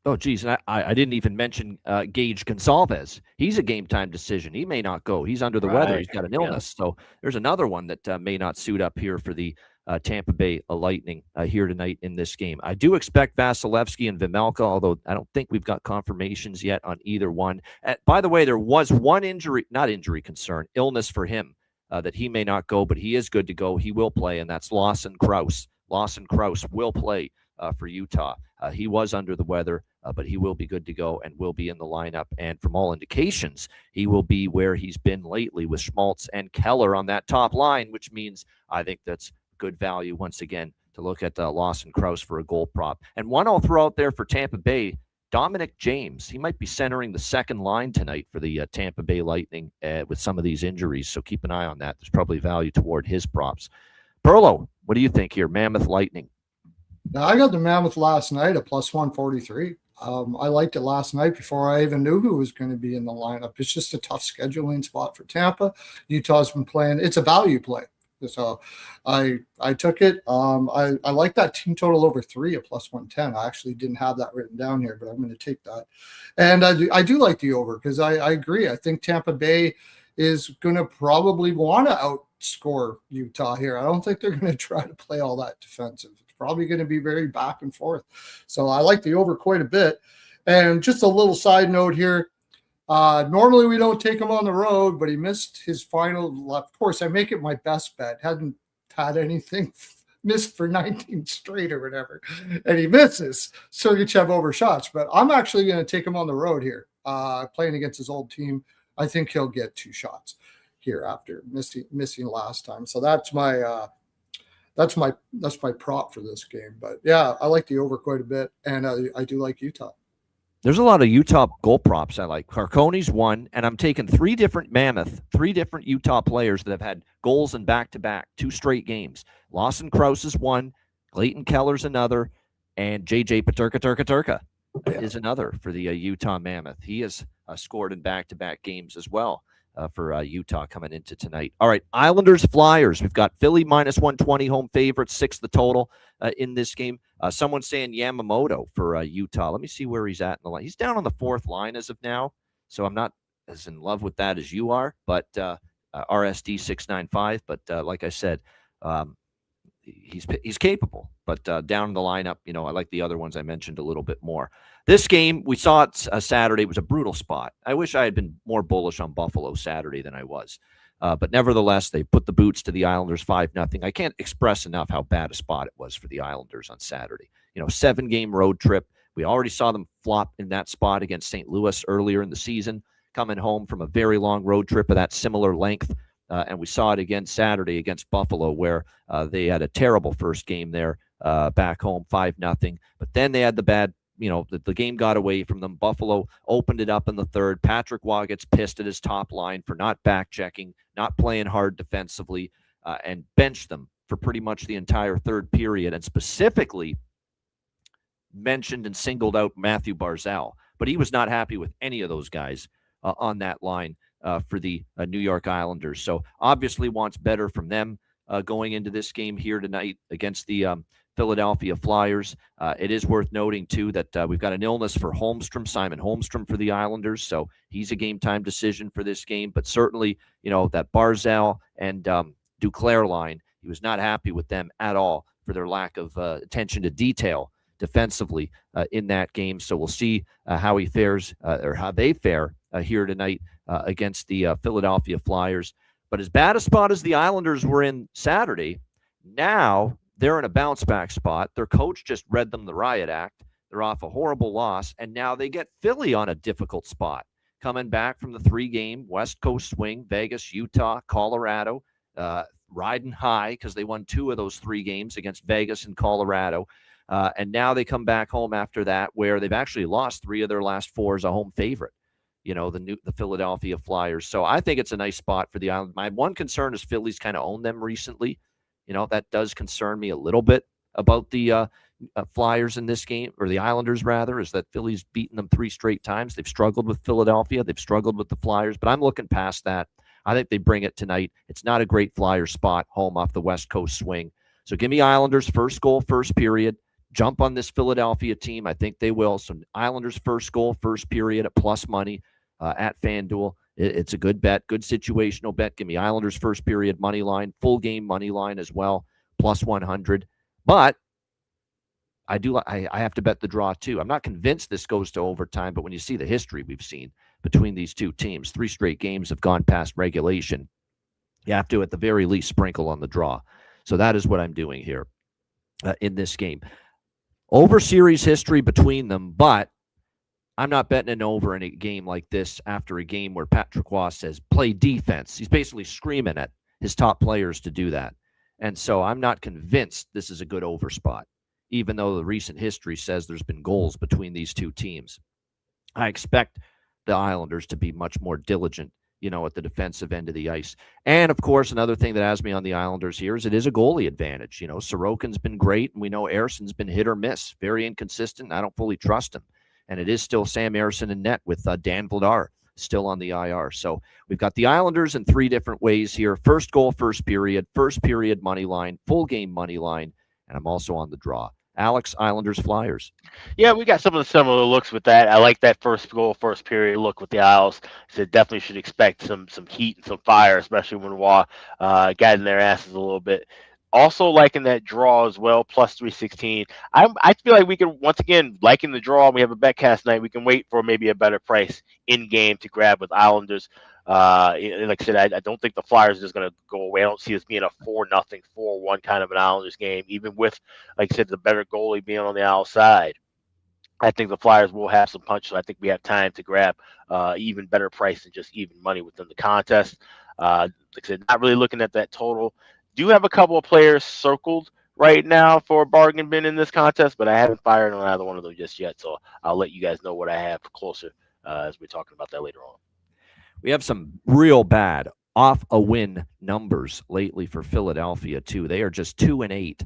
Oh, geez. And I didn't even mention Gage Gonsalves. He's a game-time decision. He may not go. He's under the weather. He's got an illness. So there's another one that may not suit up here for the Tampa Bay Lightning here tonight in this game. I do expect Vasilevsky and Vejmelka, although I don't think we've got confirmations yet on either one. By the way, there was one illness for him that he may not go, but he is good to go. He will play, and that's Lawson Krause. Lawson Krause will play for Utah. He was under the weather, but he will be good to go and will be in the lineup. And from all indications, he will be where he's been lately with Schmaltz and Keller on that top line, which means I think that's good value once again to look at Lawson Krause for a goal prop. And one I'll throw out there for Tampa Bay, Dominic James. He might be centering the second line tonight for the Tampa Bay Lightning with some of these injuries, so keep an eye on that. There's probably value toward his props. Perlo, what do you think here? Mammoth Lightning. Now, I got the Mammoth last night at plus 143. I liked it last night before I even knew who was going to be in the lineup. It's just a tough scheduling spot for Tampa. Utah's been playing. It's a value play. So I took it. I like that team total over 3 at plus 110. I actually didn't have that written down here, but I'm going to take that. And I do like the over because I agree. I think Tampa Bay is going to probably want to outscore Utah here. I don't think they're going to try to play all that defensive. It's probably going to be very back and forth. So I like the over quite a bit. And just a little side note here. Normally we don't take him on the road, but he missed his final. Of course, I make it my best bet. Hadn't had anything missed for 19 straight or whatever, and he misses. Sergachev overshots, but I'm actually going to take him on the road here, playing against his old team. I think he'll get 2 shots here after missing last time. So that's my prop for this game. But yeah, I like the over quite a bit, and I do like Utah. There's a lot of Utah goal props I like. Carcone's one, and I'm taking 3 different Utah players that have had goals in back-to-back, 2 straight games. Lawson Krause is one, Clayton Keller's another, and JJ Paterka is another for the Utah Mammoth. He has scored in back-to-back games as well for Utah coming into tonight. All right, Islanders, Flyers. We've got Philly minus 120 home favorites, 6 the total in this game. Someone's saying Yamamoto for Utah. Let me see where he's at in the line. He's down on the 4th line as of now, so I'm not as in love with that as you are, but RSD 695. But like I said, he's capable, but down in the lineup, I like the other ones I mentioned a little bit more. This game, we saw it Saturday, was a brutal spot. I wish I had been more bullish on Buffalo Saturday than I was. But nevertheless, they put the boots to the Islanders 5-0. I can't express enough how bad a spot it was for the Islanders on Saturday. 7-game road trip. We already saw them flop in that spot against St. Louis earlier in the season, coming home from a very long road trip of that similar length. And we saw it again Saturday against Buffalo, where they had a terrible first game there back home, 5-0. But then they had the bad the game got away from them. Buffalo opened it up in the third. Patrick Waugh gets pissed at his top line for not back checking, not playing hard defensively, and benched them for pretty much the entire third period, and specifically mentioned and singled out Matthew Barzal. But he was not happy with any of those guys on that line for the New York Islanders. So obviously wants better from them going into this game here tonight against the Philadelphia Flyers. It is worth noting, too, that we've got an illness for Holmstrom, Simon Holmstrom for the Islanders. So he's a game-time decision for this game. But certainly, that Barzal and Duclair line, he was not happy with them at all for their lack of attention to detail defensively in that game. So we'll see how he fares or how they fare here tonight against the Philadelphia Flyers. But as bad a spot as the Islanders were in Saturday, now they're in a bounce-back spot. Their coach just read them the riot act. They're off a horrible loss, and now they get Philly on a difficult spot, coming back from the 3-game West Coast swing, Vegas, Utah, Colorado, riding high because they won 2 of those 3 games against Vegas and Colorado. And now they come back home after that, where they've actually lost 3 of their last 4 as a home favorite, the Philadelphia Flyers. So I think it's a nice spot for the Islanders. My one concern is Philly's kind of owned them recently. That does concern me a little bit about the Flyers in this game, or the Islanders rather, is that Philly's beaten them 3 straight times. They've struggled with Philadelphia. They've struggled with the Flyers, but I'm looking past that. I think they bring it tonight. It's not a great Flyers spot home off the West Coast swing. So give me Islanders first goal, first period. Jump on this Philadelphia team. I think they will. So Islanders first goal, first period at plus money at FanDuel. It's a good bet, good situational bet. Give me Islanders first period money line, full game money line as well, plus 100. But I have to bet the draw too. I'm not convinced this goes to overtime, but when you see the history we've seen between these two teams, 3 straight games have gone past regulation. You have to, at the very least, sprinkle on the draw. So that is what I'm doing here in this game. Over series history between them, but I'm not betting an over in a game like this after a game where Patrick Waugh says, play defense. He's basically screaming at his top players to do that. And so I'm not convinced this is a good over spot, even though the recent history says there's been goals between these two teams. I expect the Islanders to be much more diligent, at the defensive end of the ice. And, of course, another thing that has me on the Islanders here is it is a goalie advantage. Sorokin's been great, and we know Ersson's been hit or miss, very inconsistent. I don't fully trust him. And it is still Sam Ersson in net with Dan Vladar still on the IR. So we've got the Islanders in 3 different ways here. First goal, first period money line, full game money line, and I'm also on the draw. Alex, Islanders, Flyers. Yeah, we got some of the similar looks with that. I like that first goal, first period look with the Isles. So definitely should expect some heat and some fire, especially when Waugh got in their asses a little bit. Also liking that draw as well, plus 316. I feel like we can, once again, liking the draw. We have a betcast night. We can wait for maybe a better price in game to grab with Islanders. Like I said, I don't think the Flyers are just going to go away. I don't see this being a 4-0, 4-1 kind of an Islanders game, even with, like I said, the better goalie being on the outside. I think the Flyers will have some punch, so I think we have time to grab even better price than just even money within the contest. Like I said, not really looking at that total. Do have a couple of players circled right now for a bargain bin in this contest, but I haven't fired on either one of them just yet, so I'll let you guys know what I have closer as we're talking about that later on. We have some real bad off a win numbers lately for Philadelphia too. They are just 2-8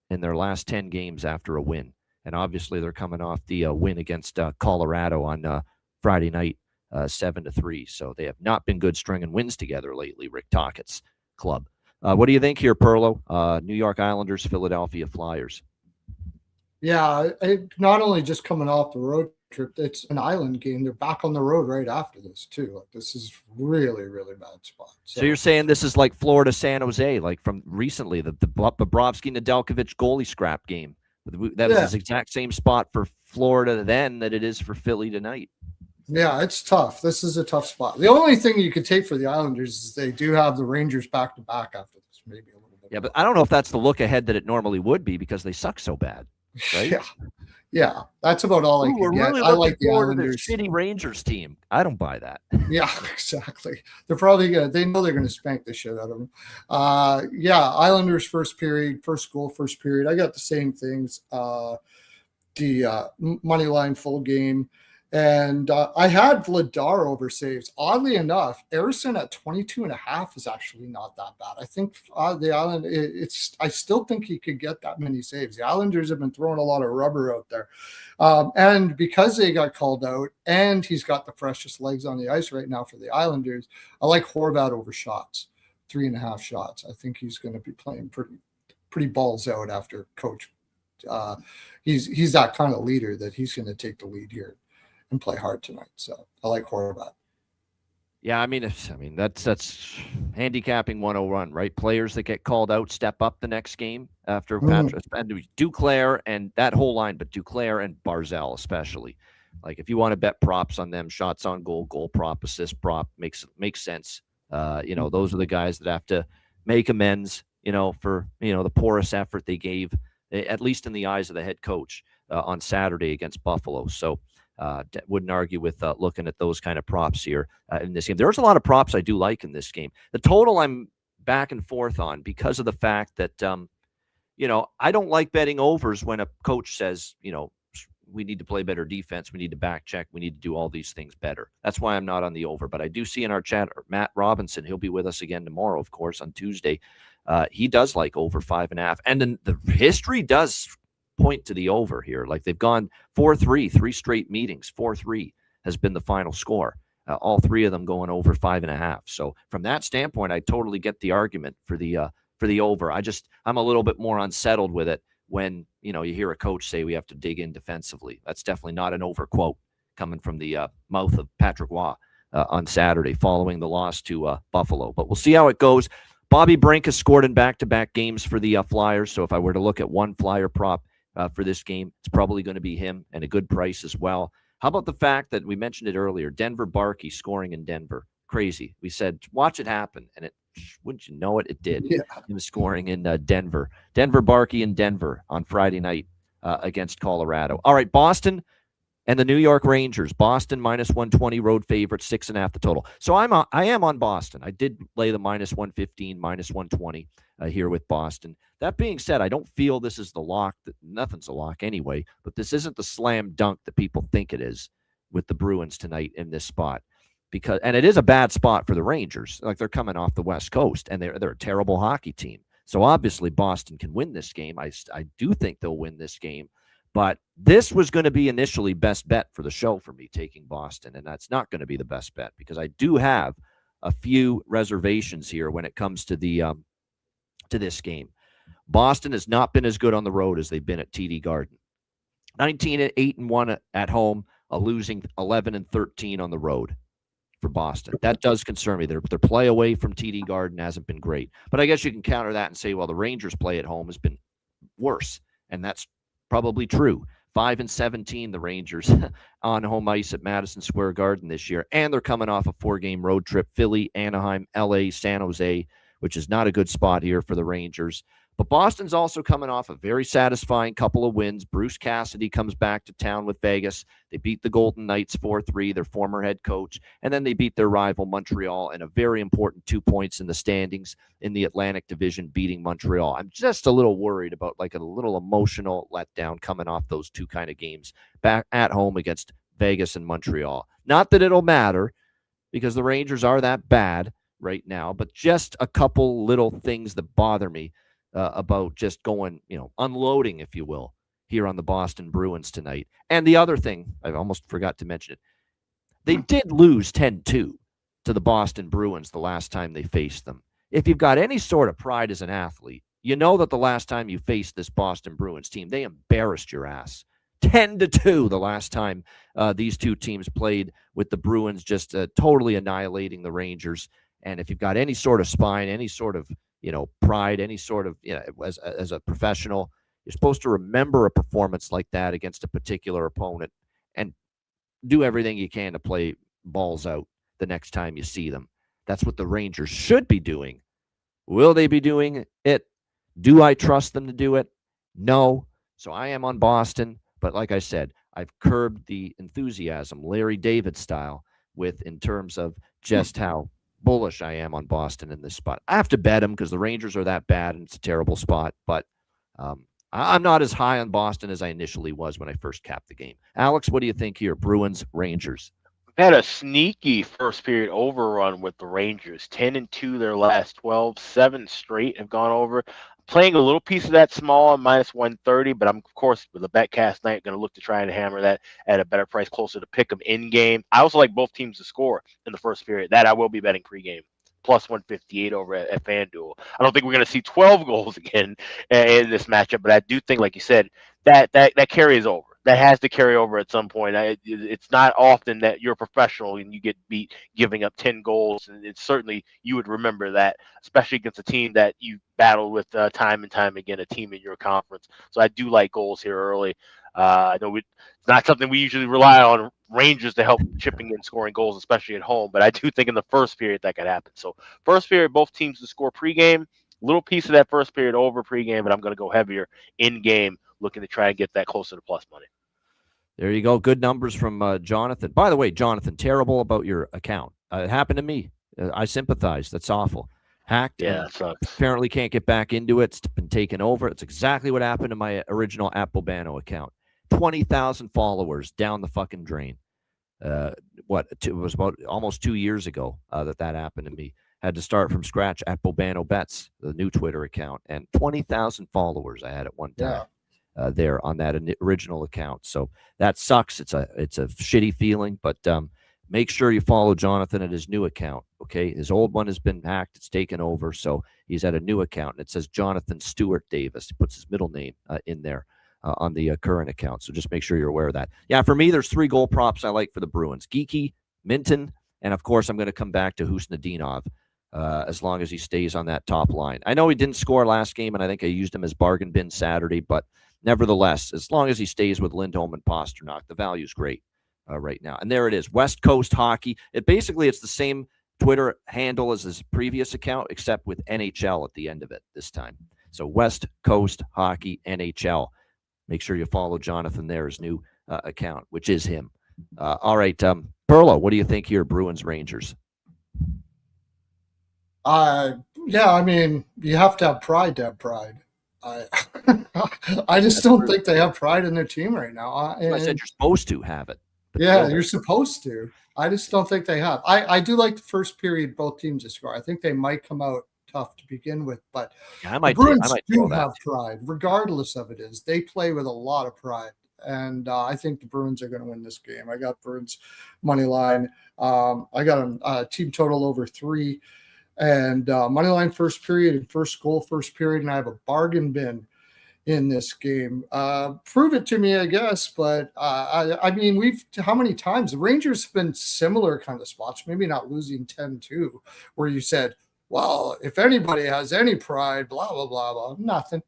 in their last 10 games after a win, and obviously they're coming off the win against Colorado on Friday night, 7-3. So they have not been good stringing wins together lately. Rick Tockett's club. What do you think here, Perlo? New York Islanders, Philadelphia Flyers. Yeah, not only just coming off the road trip, it's an island game. They're back on the road right after this, too. Like, this is really, really bad spot. So you're saying this is like Florida, San Jose, like from recently, the Bobrovsky-Nedeljkovic goalie scrap game. That was the exact same spot for Florida then that it is for Philly tonight. Yeah, it's tough. This is a tough spot. The only thing you could take for the Islanders is they do have the Rangers back-to-back after this, maybe a little bit. Yeah, but I don't know if that's the look ahead that it normally would be because they suck so bad, right? Yeah, that's about all I can get. Really, I like the Islanders. Shitty Rangers team. I don't buy that. Yeah, exactly. They're probably gonna. They know they're gonna spank the shit out of them. Islanders first period, first goal, first period. I got the same things. the money line full game. And I had Vladar over saves. Oddly enough, Arison at 22.5 is actually not that bad. I think the Island, I still think he could get that many saves. The Islanders have been throwing a lot of rubber out there. And because they got called out and he's got the freshest legs on the ice right now for the Islanders, I like Horvat over shots, 3.5 shots. I think he's going to be playing pretty balls out after coach. He's that kind of leader that he's going to take the lead here and play hard tonight. So I like Horvat. Yeah, I mean that's handicapping 101, right? Players that get called out step up the next game after Patrick and Duclair and that whole line, but Duclair and Barzal especially. Like if you want to bet props on them, shots on goal, goal prop, assist prop, makes sense. Those are the guys that have to make amends, for the porous effort they gave, at least in the eyes of the head coach on Saturday against Buffalo. So wouldn't argue with looking at those kind of props here in this game. There's a lot of props I do like in this game. The total I'm back and forth on because of the fact that, I don't like betting overs when a coach says, we need to play better defense. We need to back check. We need to do all these things better. That's why I'm not on the over. But I do see in our chat, Matt Robinson, he'll be with us again tomorrow, of course, on Tuesday. He does like over 5.5. And then the history does point to the over here. Like they've gone 4-3, 3 straight meetings. 4-3 has been the final score. All 3 of them going over 5.5. So from that standpoint, I totally get the argument for the over. I'm a little bit more unsettled with it when you hear a coach say we have to dig in defensively. That's definitely not an over quote coming from the mouth of Patrick Waugh on Saturday following the loss to Buffalo. But we'll see how it goes. Bobby Brink has scored in back-to-back games for the Flyers. So if I were to look at one Flyer prop for this game, it's probably going to be him and a good price as well. How about the fact that we mentioned it earlier, Denver Barkey scoring in Denver? Crazy. We said, watch it happen. And wouldn't you know it? It did. Yeah. Him scoring in Denver. Denver Barkey in Denver on Friday night against Colorado. All right, Boston and the New York Rangers. Boston -120 road favorite, 6.5 the total. So I am on Boston. I did lay the -115, -120 here with Boston. That being said, I don't feel this is the lock. Nothing's a lock anyway, but this isn't the slam dunk that people think it is with the Bruins tonight in this spot. And it is a bad spot for the Rangers. Like they're coming off the West Coast, and they're a terrible hockey team. So obviously Boston can win this game. I do think they'll win this game. But this was going to be initially best bet for the show for me, taking Boston, and that's not going to be the best bet because I do have a few reservations here when it comes to to this game. Boston has not been as good on the road as they've been at TD Garden. 19-8-1 at home, a losing 11-13 on the road for Boston. That does concern me. Their play away from TD Garden hasn't been great. But I guess you can counter that and say, well, the Rangers' play at home has been worse, and that's probably true. 5-17, the Rangers on home ice at Madison Square Garden this year, and they're coming off a 4-game road trip: Philly, Anaheim, LA, San Jose, which is not a good spot here for the Rangers. But Boston's also coming off a very satisfying couple of wins. Bruce Cassidy comes back to town with Vegas. They beat the Golden Knights 4-3, their former head coach, and then they beat their rival Montreal in a very important 2 points in the standings in the Atlantic Division, beating Montreal. I'm just a little worried about like a little emotional letdown coming off those two kind of games back at home against Vegas and Montreal. Not that it'll matter because the Rangers are that bad right now, but just a couple little things that bother me about just going, unloading, if you will, here on the Boston Bruins tonight. And the other thing, I almost forgot to mention it, they did lose 10-2 to the Boston Bruins the last time they faced them. If you've got any sort of pride as an athlete, you know that the last time you faced this Boston Bruins team, they embarrassed your ass. 10-2 the last time these two teams played, with the Bruins just totally annihilating the Rangers. And if you've got any sort of spine, any sort of pride, any sort of, as a professional, you're supposed to remember a performance like that against a particular opponent and do everything you can to play balls out the next time you see them. That's what the Rangers should be doing. Will they be doing it? Do I trust them to do it? No. So I am on Boston, but like I said, I've curbed the enthusiasm, Larry David style, in terms of just how bullish I am on Boston in this spot. I have to bet them because the Rangers are that bad and it's a terrible spot, but I'm not as high on Boston as I initially was when I first capped the game. Alex, what do you think here? Bruins, Rangers. Had a sneaky first period overrun with the Rangers. 10-2 their last 12, 7 straight have gone over. Playing a little piece of that small minus 130, but I'm, of course, with a betcast night, going to look to try and hammer that at a better price, closer to pick them in game. I also like both teams to score in the first period. That I will be betting pregame. Plus 158 over at FanDuel. I don't think we're going to see 12 goals again in this matchup, but I do think, like you said, that carries over. That has to carry over at some point. It's not often that you're a professional and you get beat giving up 10 goals, and it's certainly you would remember that, especially against a team that you battled with time and time again, a team in your conference. So I do like goals here early. I know it's not something we usually rely on Rangers to help chipping in scoring goals, especially at home, but I do think in the first period that could happen. So first period, both teams to score pregame. Little piece of that first period over pregame, but I'm going to go heavier in game, looking to try and get that closer to plus money. There you go. Good numbers from Jonathan. By the way, Jonathan, terrible about your account. It happened to me. I sympathize. That's awful. Hacked. Yeah, that sucks. Apparently can't get back into it. It's been taken over. It's exactly what happened to my original Appobano account. 20,000 followers down the fucking drain. It was about almost 2 years ago that happened to me. Had to start from scratch. Appobano Bets, the new Twitter account, and 20,000 followers I had at one time. Yeah. There on that original account. So that sucks. It's a shitty feeling, but make sure you follow Jonathan at his new account. Okay. His old one has been hacked. It's taken over. So he's at a new account, and it says Jonathan Stewart Davis. He puts his middle name in there on the current account. So just make sure you're aware of that. Yeah. For me, there's 3 goal props I like for the Bruins: Geeky, Minton, and of course I'm going to come back to Husnadinov as long as he stays on that top line. I know he didn't score last game, and I think I used him as bargain bin Saturday, but nevertheless, as long as he stays with Lindholm and Pasternak, the value's great right now. And there it is, West Coast Hockey. It's the same Twitter handle as his previous account, except with NHL at the end of it this time. So West Coast Hockey NHL. Make sure you follow Jonathan there, his new account, which is him. All right, Perlo, what do you think here, Bruins Rangers? Yeah, I mean, you have to have pride to have pride. I just don't think they have pride in their team right now. I said you're supposed to have it. Yeah, you're supposed to. I just don't think they have. I do like the first period, both teams to score. I think they might come out tough to begin with, but the Bruins do have pride, regardless of it is. They play with a lot of pride, and I think the Bruins are going to win this game. I got Bruins money line. I got a team total over 3. And money line first period and first goal first period, and I have a bargain bin in this game. Prove it to me, I guess. But I mean, how many times the Rangers have been similar kind of spots, maybe not losing 10-2, where you said, well, if anybody has any pride, blah, blah, blah, blah, nothing.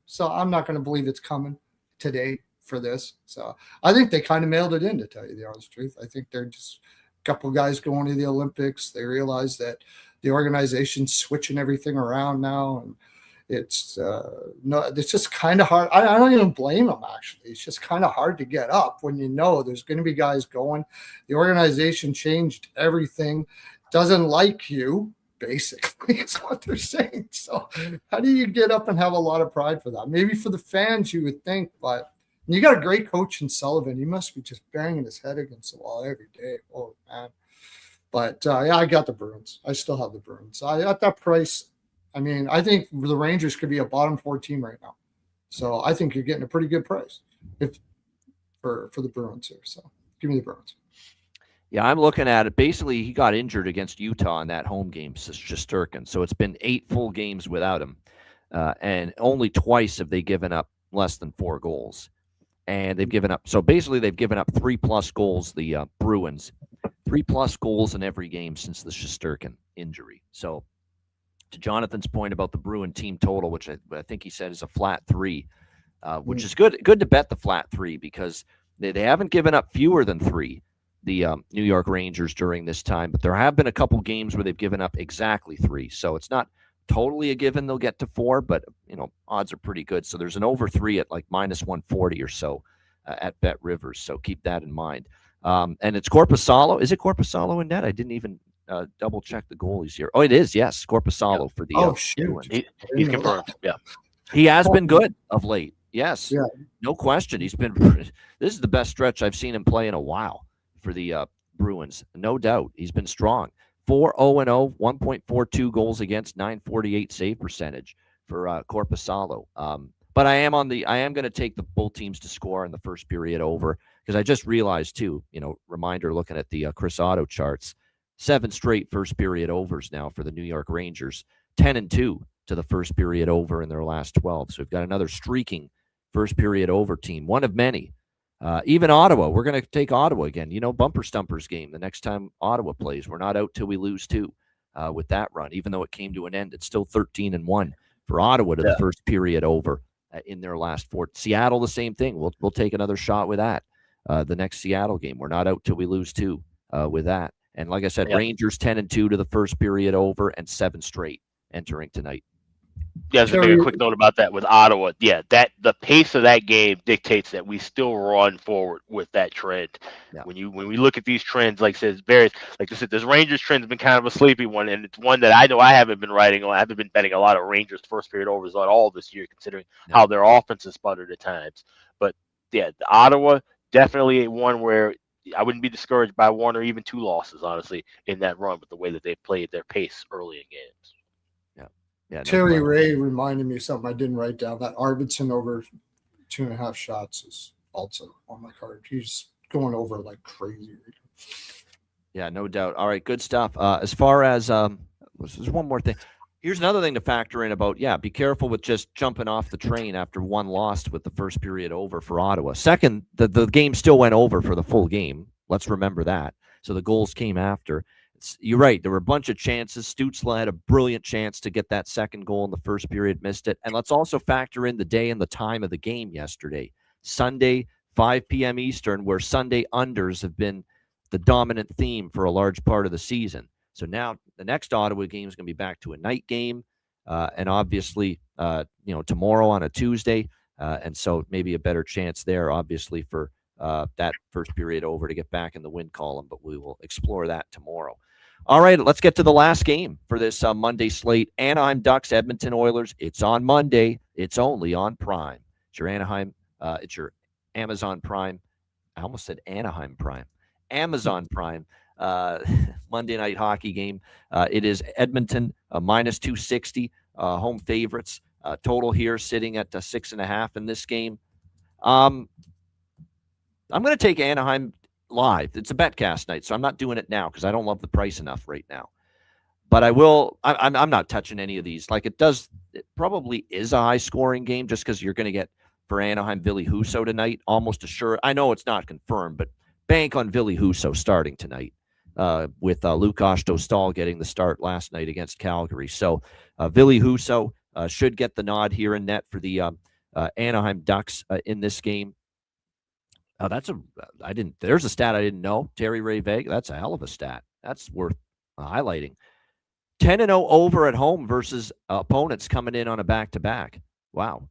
So I'm not going to believe it's coming today for this. So I think they kind of mailed it in, to tell you the honest truth. I think they're just a couple guys going to the Olympics. They realize that the organization's switching everything around now, and it's just kind of hard. I don't even blame them, actually. It's just kind of hard to get up when you know there's going to be guys going. The organization changed everything, doesn't like you, basically, is what they're saying. So how do you get up and have a lot of pride for that? Maybe for the fans, you would think, but you got a great coach in Sullivan. He must be just banging his head against the wall every day. Oh, man. But, yeah, I got the Bruins. I still have the Bruins. At that price, I mean, I think the Rangers could be a bottom 4 team right now. So I think you're getting a pretty good price for the Bruins here. So give me the Bruins. Yeah, I'm looking at it. Basically, he got injured against Utah in that home game, Shesterkin. So it's been 8 full games without him. And only twice have they given up less than 4 goals. And they've given up. So basically, they've given up 3+ goals, the Bruins. 3+ goals in every game since the Shesterkin injury. So to Jonathan's point about the Bruin team total, which I think he said is a flat 3, which is good to bet the flat 3 because they haven't given up fewer than 3, the New York Rangers, during this time. But there have been a couple games where they've given up exactly 3. So it's not totally a given they'll get to 4, but, odds are pretty good. So there's an over 3 at like minus 140 or so at Bet Rivers. So keep that in mind. And it's Korpisalo. Is it Korpisalo in net? I didn't even double check the goalies here. Oh, it is. Yes, Korpisalo for the. Oh, shoot. He's confirmed. Yeah. He has been good of late. Yes, Yeah. no question. He's been. This is the best stretch I've seen him play in a while for the Bruins. No doubt, he's been strong. 4-0-0, 1.42 goals against, 948 save percentage for Korpisalo. But I am going to take the both teams to score in the first period over, because I just realized too. Reminder looking at the Chris Otto charts, 7 straight first period overs now for the New York Rangers, 10-2 to the first period over in their last 12. So we've got another streaking first period over team, one of many. Even Ottawa, we're going to take Ottawa again. Bumper Stumpers game the next time Ottawa plays. We're not out till we lose 2 with that run. Even though it came to an end, it's still 13-1 for Ottawa to the first period over in their last 4. Seattle, the same thing. We'll take another shot with that. The next Seattle game, we're not out till we lose 2 with that. And like I said, Rangers 10-2 to the first period over, and 7 straight entering tonight. Yeah, just make a quick note about that with Ottawa. Yeah, that the pace of that game dictates that we still run forward with that trend. Yeah. When we look at these trends, like I said, this Rangers trend has been kind of a sleepy one, and it's one that I know I haven't been writing on. I haven't been betting a lot of Rangers first period overs at all this year, considering how their offense has sputtered at times. But yeah, the Ottawa definitely one where I wouldn't be discouraged by 1 or even 2 losses, honestly, in that run with the way that they've played their pace early in games. Yeah, Terry Ray reminded me of something I didn't write down. That Arvidsson over 2.5 shots is also on my card. He's going over like crazy. Yeah, no doubt. All right, good stuff. As far as there's one more thing. Here's another thing to factor in about, be careful with just jumping off the train after 1 loss with the first period over for Ottawa. Second, the game still went over for the full game. Let's remember that. So the goals came after. You're right. There were a bunch of chances. Stützle had a brilliant chance to get that second goal in the first period, missed it. And let's also factor in the day and the time of the game yesterday. Sunday, 5 p.m. Eastern, where Sunday unders have been the dominant theme for a large part of the season. So now the next Ottawa game is going to be back to a night game, and obviously, tomorrow on a Tuesday. And so maybe a better chance there, obviously, for that first period over to get back in the win column, but we will explore that tomorrow. All right, let's get to the last game for this Monday slate. Anaheim Ducks, Edmonton Oilers. It's on Monday. It's only on Prime. It's your Anaheim. It's your Amazon Prime. I almost said Anaheim Prime. Amazon Prime Monday night hockey game. It is Edmonton minus 260 home favorites. Total here sitting at 6.5 in this game. I'm going to take Anaheim live. It's a betcast night, so I'm not doing it now because I don't love the price enough right now. But I will. I'm not touching any of these. Like it probably is a high scoring game just because you're going to get for Anaheim Ville Husso tonight. Almost assured. I know it's not confirmed, but bank on Ville Husso starting tonight with Lukas Dostal getting the start last night against Calgary. So Ville Husso should get the nod here in net for the Anaheim Ducks in this game. There's a stat I didn't know. Terry Ray Vega, that's a hell of a stat. That's worth highlighting. 10-0 over at home versus opponents coming in on a back-to-back. Wow.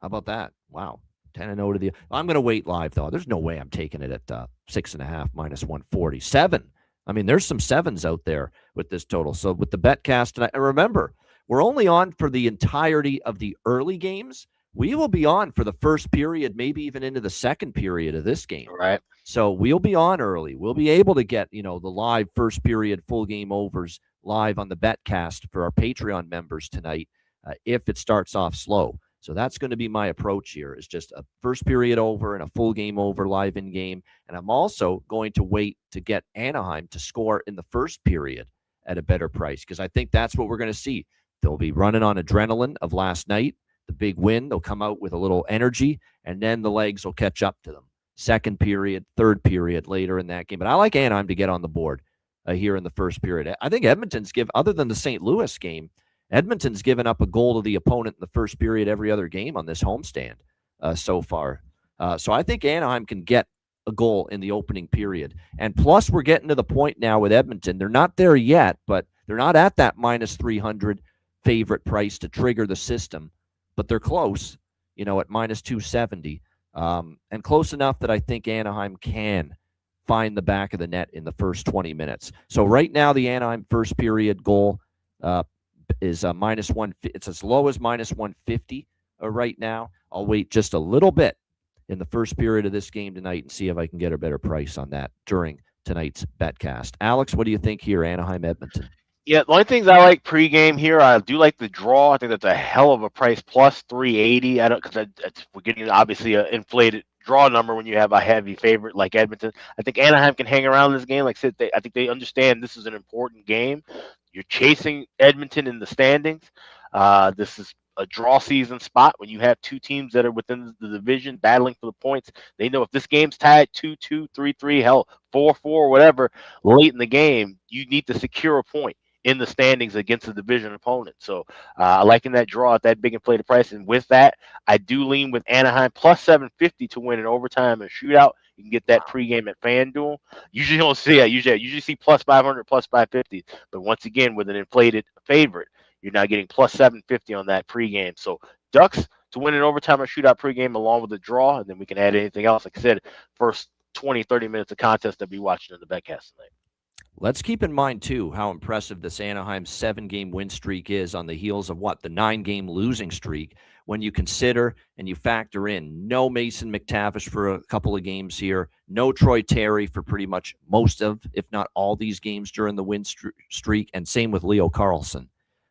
How about that? Wow. 10-0 to the. I'm going to wait live, though. There's no way I'm taking it at 6.5 minus 140. 7. I mean, there's some 7s out there with this total. So with the betcast tonight, and remember, we're only on for the entirety of the early games. We will be on for the first period, maybe even into the second period of this game. Right. So we'll be on early. We'll be able to get, the live first period full game overs live on the betcast for our Patreon members tonight if it starts off slow. So that's going to be my approach here, is just a first period over and a full game over live in game. And I'm also going to wait to get Anaheim to score in the first period at a better price, because I think that's what we're going to see. They'll be running on adrenaline of last night. The big win, they'll come out with a little energy, and then the legs will catch up to them. Second period, third period later in that game. But I like Anaheim to get on the board here in the first period. I think Edmonton's other than the St. Louis game, Edmonton's given up a goal to the opponent in the first period every other game on this homestand so far. So I think Anaheim can get a goal in the opening period. And plus, we're getting to the point now with Edmonton. They're not there yet, but they're not at that minus 300 favorite price to trigger the system. But they're close, at minus 270, and close enough that I think Anaheim can find the back of the net in the first 20 minutes. So right now, the Anaheim first period goal, is minus one. It's as low as minus 150 right now. I'll wait just a little bit in the first period of this game tonight and see if I can get a better price on that during tonight's betcast. Alex, what do you think here, Anaheim, Edmonton? Yeah, the only things I like pregame here, I do like the draw. I think that's a hell of a price, plus 380. I don't because we're getting obviously an inflated draw number when you have a heavy favorite like Edmonton. I think Anaheim can hang around this game. Like I said, I think they understand this is an important game. You're chasing Edmonton in the standings. This is a draw season spot when you have two teams that are within the division battling for the points. They know if this game's tied 2-2, 3-3, hell, 4-4, whatever, late in the game, you need to secure a point in the standings against the division opponent. So I liking that draw at that big inflated price. And with that, I do lean with Anaheim plus 750 to win in overtime and shootout. You can get that pregame at FanDuel. Usually don't see that. Usually see plus 500, plus 550. But once again, with an inflated favorite, you're now getting plus 750 on that pregame. So Ducks to win in overtime or shootout pregame along with the draw. And then we can add anything else. Like I said, first 20, 30 minutes of contest that we'll be watching in the betcast tonight. Let's keep in mind, too, how impressive this Anaheim 7-game win streak is on the heels of the 9-game losing streak when you consider and you factor in no Mason McTavish for a couple of games here, no Troy Terry for pretty much most of, if not all these games during the win streak, and same with Leo Carlsson.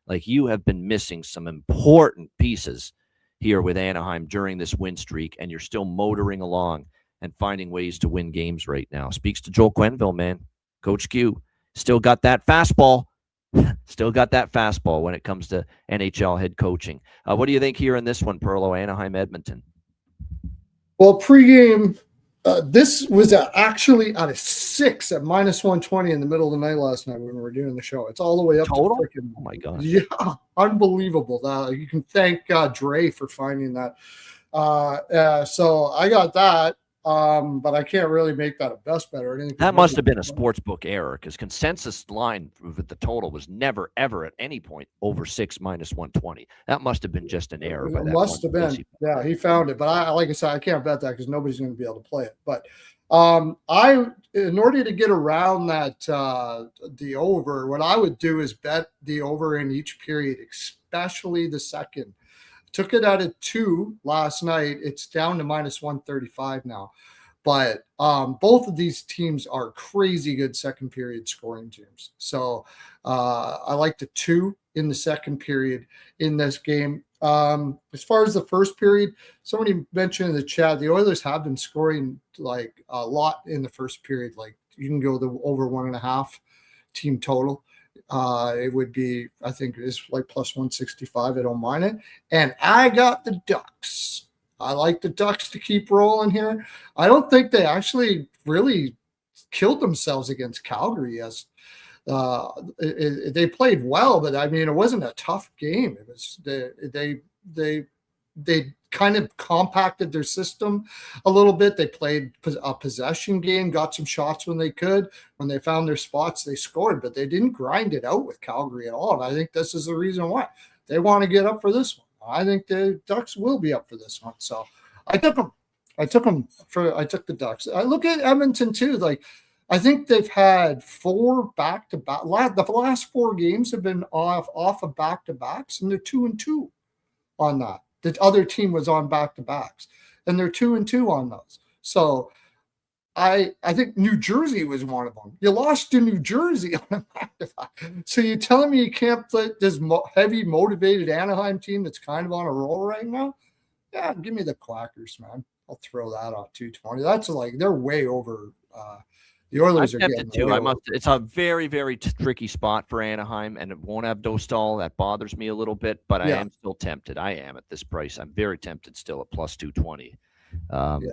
Like, you have been missing some important pieces here with Anaheim during this win streak, and you're still motoring along and finding ways to win games right now. Speaks to Joel Quenneville, man. Coach Q still got that fastball. Still got that fastball when it comes to NHL head coaching. What do you think here in this one, Perlo, Anaheim, Edmonton? Well, pregame, this was actually at a 6 at minus 120 in the middle of the night last night when we were doing the show. It's all the way up Total? to freaking. Oh, my God. Yeah, unbelievable. You can thank Dre for finding that. So I got that. But I can't really make that a best bet or anything. That must have been a sportsbook error because consensus line with the total was never, ever at any point over 6 minus 120. That must have been just an error. It must have been. Yeah, he found it. But like I said, I can't bet that because nobody's going to be able to play it. But in order to get around that, the over, what I would do is bet the over in each period, especially the second. Took it at a 2 last night. It's down to minus 135 now. But both of these teams are crazy good second period scoring teams. So I like the 2 in the second period in this game. As far as the first period, somebody mentioned in the chat, the Oilers have been scoring like a lot in the first period. Like you can go the over 1.5 team total. It would be, I think it's like plus 165. I don't mind it. And I got the Ducks. I like the Ducks to keep rolling here. I don't think they actually really killed themselves against Calgary. Yes, they played well, but I mean, it wasn't a tough game. It was they kind of compacted their system a little bit. They played a possession game, got some shots when they could. When they found their spots, they scored, but they didn't grind it out with Calgary at all. And I think this is the reason why they want to get up for this one. I think the Ducks will be up for this one. So I took them. I took the Ducks. I look at Edmonton too. Like, I think they've had 4 back-to-back. The last 4 games have been off of back-to-backs, and they're 2-2 on that. The other team was on back-to-backs, and they're 2-2 on those. So I think New Jersey was one of them. You lost to New Jersey on a back-to-back. So you're telling me you can't play this heavy, motivated Anaheim team that's kind of on a roll right now? Yeah, give me the Quackers, man. I'll throw that on 220. That's like they're way over. The Oilers are getting too. It's a very, very tricky spot for Anaheim, and it won't have Dostal. That bothers me a little bit, but I am still tempted. I am at this price. I'm very tempted still at plus 220.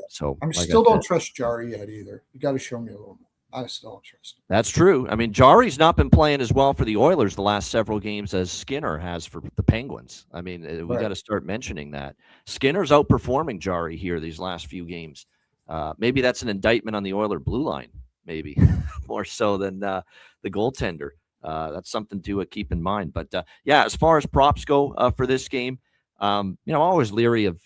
So I still don't trust Jari yet either. You got to show me a little more. I still don't trust him. That's true. I mean, Jari's not been playing as well for the Oilers the last several games as Skinner has for the Penguins. I mean, we got to start mentioning that. Skinner's outperforming Jari here these last few games. Maybe that's an indictment on the Oiler blue line. Maybe more so than the goaltender. That's something to keep in mind. But as far as props go for this game, I'm always leery of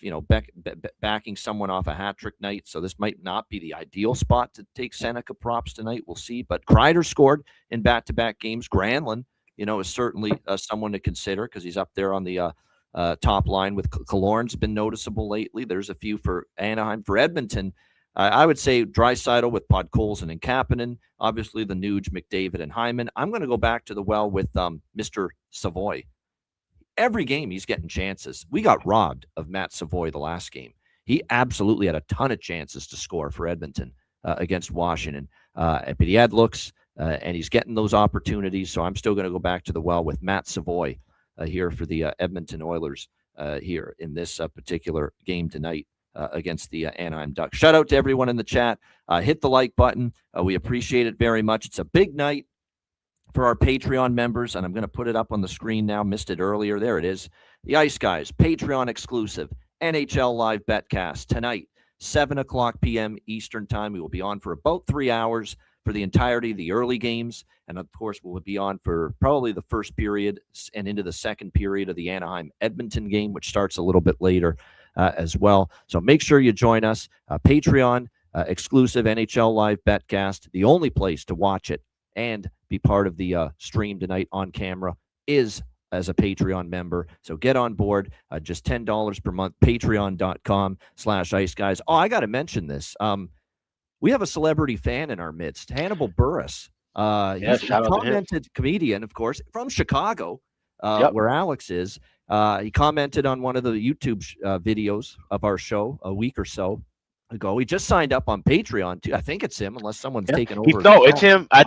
backing someone off a hat trick night. So this might not be the ideal spot to take Seneca props tonight. We'll see. But Kreider scored in back-to-back games. Granlund, is certainly someone to consider because he's up there on the top line with Killorn's been noticeable lately. There's a few for Anaheim. For Edmonton, I would say Draisaitl with Podkolzin and Kapanen. Obviously, the Nuge, McDavid, and Hyman. I'm going to go back to the well with Mr. Savoy. Every game he's getting chances. We got robbed of Matt Savoy the last game. He absolutely had a ton of chances to score for Edmonton against Washington. But he had looks, and he's getting those opportunities. So I'm still going to go back to the well with Matt Savoy here for the Edmonton Oilers here in this particular game tonight against the Anaheim Ducks. Shout out to everyone in the chat. Hit the like button. We appreciate it very much. It's a big night for our Patreon members, and I'm going to put it up on the screen now. Missed it earlier. There it is. The Ice Guys, Patreon exclusive, NHL Live Betcast tonight, 7 o'clock p.m. Eastern Time. We will be on for about 3 hours for the entirety of the early games, and of course, we'll be on for probably the first period and into the second period of the Anaheim-Edmonton game, which starts a little bit later as well. So make sure you join us. Patreon exclusive NHL Live Betcast, the only place to watch it and be part of the stream tonight on camera is as a Patreon member. So get on board, just $10 per month, patreon.com/iceguys. Oh, I got to mention this. We have a celebrity fan in our midst, Hannibal Buress. He's a commented comedian, of course, from Chicago, where Alex is. He commented on one of the YouTube videos of our show a week or so ago. He just signed up on Patreon too. I think it's him, unless someone's taken over. No, it's him. I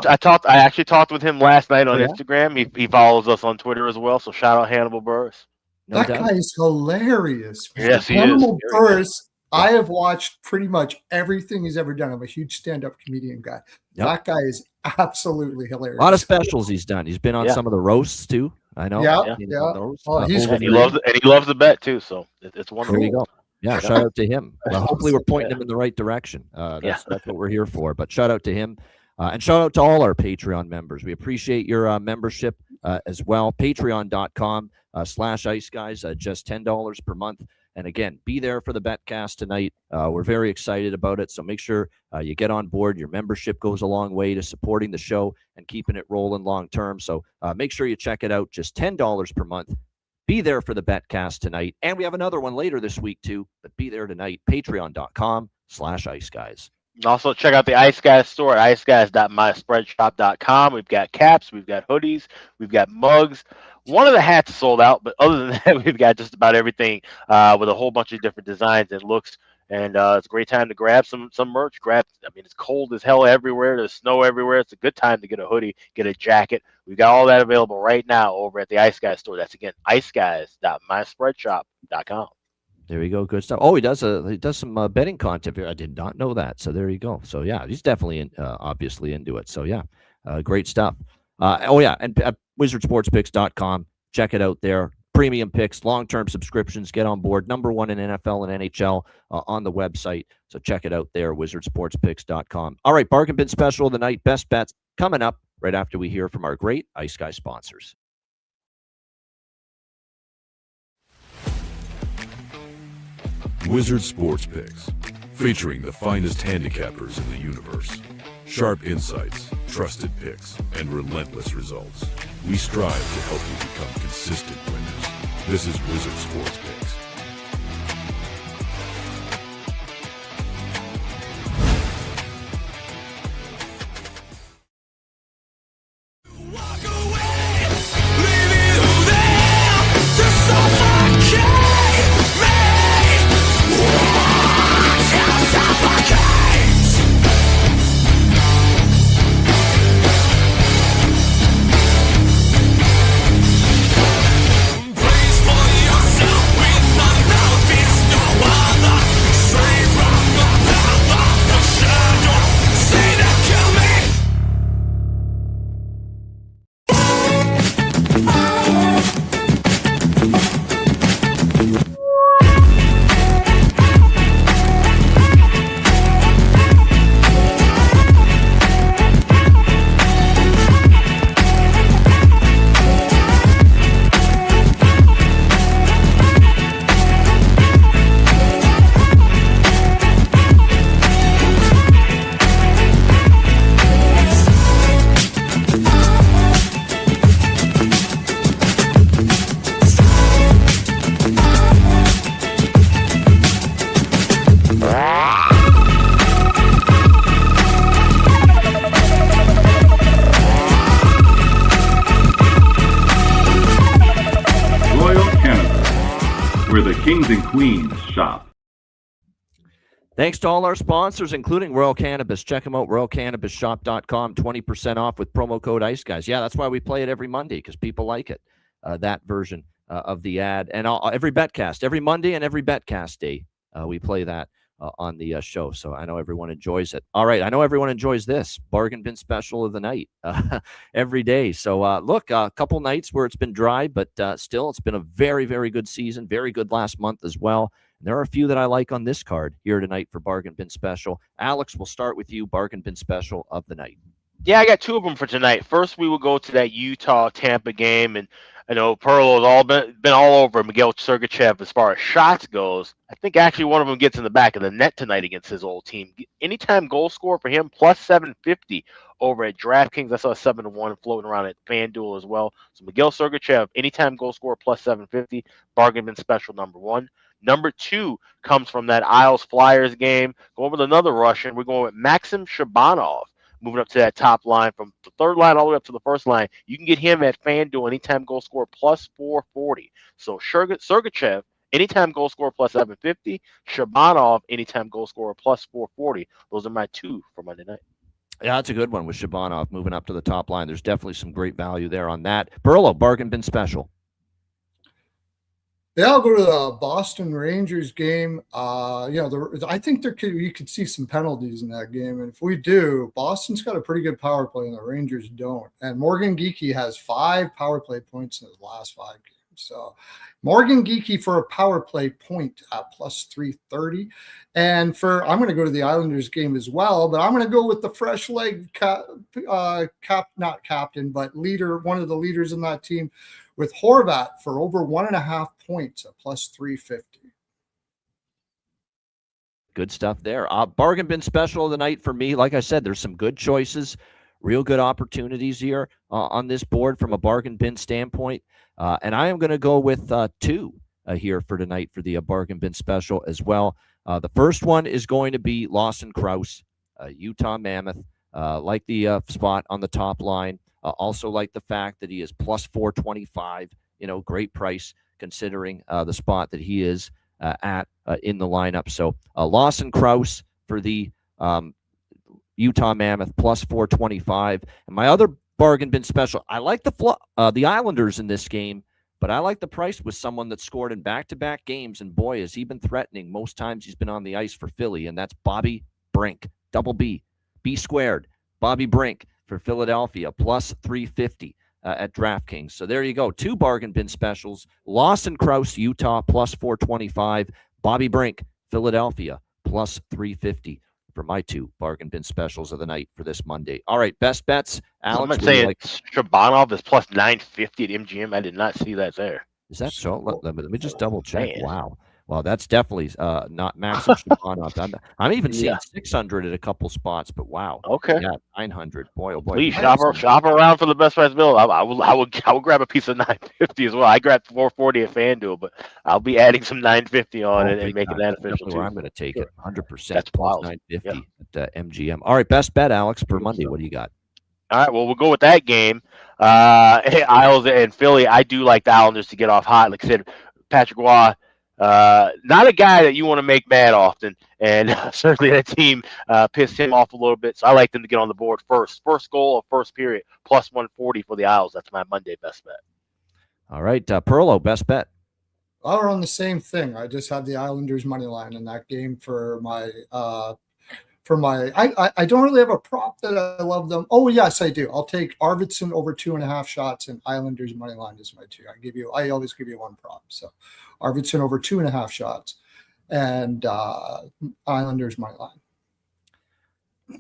actually talked with him last night on Instagram. He follows us on Twitter as well. So shout out Hannibal Buress. That guy is hilarious. Yes, he Hannibal is. Buress. I have watched pretty much everything he's ever done. I'm a huge stand-up comedian guy. Yep. That guy is absolutely hilarious. A lot of specials he's done. He's been on some of the roasts too. I know. Yeah. Oh, he loves the bet too. So it's wonderful. There you go. Yeah, shout out to him. Well, hopefully, we're pointing him in the right direction. That's what we're here for. But shout out to him. And shout out to all our Patreon members. We appreciate your membership as well. Patreon.com/iceguys, just $10 per month. And again, be there for the Betcast tonight. We're very excited about it. So make sure you get on board. Your membership goes a long way to supporting the show and keeping it rolling long term. So make sure you check it out. Just $10 per month. Be there for the Betcast tonight. And we have another one later this week, too. But be there tonight. Patreon.com/iceguys. Also, check out the Ice Guys store at iceguys.myspreadshop.com. We've got caps, we've got hoodies, we've got mugs. One of the hats is sold out, but other than that, we've got just about everything with a whole bunch of different designs and looks. And it's a great time to grab some merch. It's cold as hell everywhere. There's snow everywhere. It's a good time to get a hoodie, get a jacket. We've got all that available right now over at the Ice Guys store. That's, again, iceguys.myspreadshop.com. There you go. Good stuff. Oh, he does some betting content here. I did not know that. So there you go. So, yeah, he's definitely obviously into it. So, yeah, great stuff. And wizardsportspicks.com. Check it out there. Premium picks, long-term subscriptions, get on board. #1 in NFL and NHL on the website. So check it out there, wizardsportspicks.com. All right, bargain bin special of the night, best bets, coming up right after we hear from our great Ice Guy sponsors. Wizard Sports Picks, featuring the finest handicappers in the universe. Sharp insights, trusted picks, and relentless results. We strive to help you become consistent winners. This is Wizard Sports Picks. Please for yourself with Kings and Queens shop. Thanks to all our sponsors, including Royal Cannabis. Check them out, royalcannabisshop.com, 20% off with promo code Ice Guys. Yeah, that's why we play it every Monday, because people like it, that version of the ad. And every Betcast, every Monday and every Betcast day, we play that on the show. So I know everyone enjoys it. All right, I know everyone enjoys this bargain bin special of the night every day. So look, a couple nights where it's been dry, but still it's been a very, very good season. Very good last month as well. And there are a few that I like on this card here tonight for bargain bin special. Alex, we'll start with you. Bargain bin special of the night. Yeah, I got two of them for tonight. First, we will go to that Utah-Tampa game, and I know Perlo's all been all over Miguel Sergachev as far as shots goes. I think actually one of them gets in the back of the net tonight against his old team. Anytime goal score for him, plus 750 over at DraftKings. I saw 7-1 floating around at FanDuel as well. So Miguel Sergachev, anytime goal score, plus 750, bargain bin special number one. Number two comes from that Isles-Flyers game. Go over to another Russian. We're going with Maxim Shabanov. Moving up to that top line from the third line all the way up to the first line. You can get him at FanDuel anytime goal score plus 440. So Sergachev, anytime goal score plus 750. Shabanov, anytime goal score plus 440. Those are my two for Monday night. Yeah, that's a good one with Shabanov moving up to the top line. There's definitely some great value there on that. Burlow, bargain bin special. Yeah, I'll go to the Boston Rangers game. I think you could see some penalties in that game. And if we do, Boston's got a pretty good power play and the Rangers don't. And Morgan Geekie has 5 power play points in his last 5 games. So Morgan Geekie for a power play point at plus 330. And I'm going to go to the Islanders game as well, but I'm going to go with the fresh leg not captain, but leader, one of the leaders in that team, with Horvat for over 1.5 points at plus 350. Good stuff there. Bargain bin special of the night for me. Like I said, there's some good choices, real good opportunities here on this board from a bargain bin standpoint. And I am going to go with 2 here for tonight for the bargain bin special as well. The first one is going to be Lawson Krause, Utah Mammoth. Like the spot on the top line. Also like the fact that he is plus 425, great price considering the spot that he is at in the lineup. So Lawson Krause for the Utah Mammoth plus 425. And my other bargain bin special, I like the Islanders in this game, but I like the price with someone that scored in back-to-back games. And boy, has he been threatening most times he's been on the ice for Philly. And that's Bobby Brink, double B squared, Bobby Brink for Philadelphia, plus 350 at DraftKings. So there you go. 2 bargain bin specials. Lawson Krause, Utah, plus 425. Bobby Brink, Philadelphia, plus 350 for my 2 bargain bin specials of the night for this Monday. All right, best bets. Alex, I'm saying Shabanov is plus 950 at MGM. I did not see that there. Is that so? Let me just double check. Man. Wow. Well, that's definitely not Maxim Shabanov. I'm even seeing 600 at a couple spots, but wow. Okay. Yeah, 900. Boy, oh boy. Please shop around for the best price bill. I would grab a piece of 950 as well. I grabbed 440 at FanDuel, but I'll be adding some 950 on it and making that official too. I'm going to take it 100%. That's plus 950 at MGM. All right, best bet, Alex, for Monday. What do you got? All right, well, we'll go with that game. Isles and Philly. I do like the Islanders to get off hot. Like I said, Patrick Roy. Not a guy that you want to make mad often, and certainly that team pissed him off a little bit. So I like them to get on the board first. First goal of first period, plus 140 for the Isles. That's my Monday best bet. All right, Perlo, best bet. We're on the same thing. I just had the Islanders money line in that game for my I don't really have a prop that I love them. Oh yes, I do. I'll take Arvidsson over 2.5 shots and Islanders money line is my 2. I always give you one prop. So Arvidsson over 2.5 shots and Islanders money line.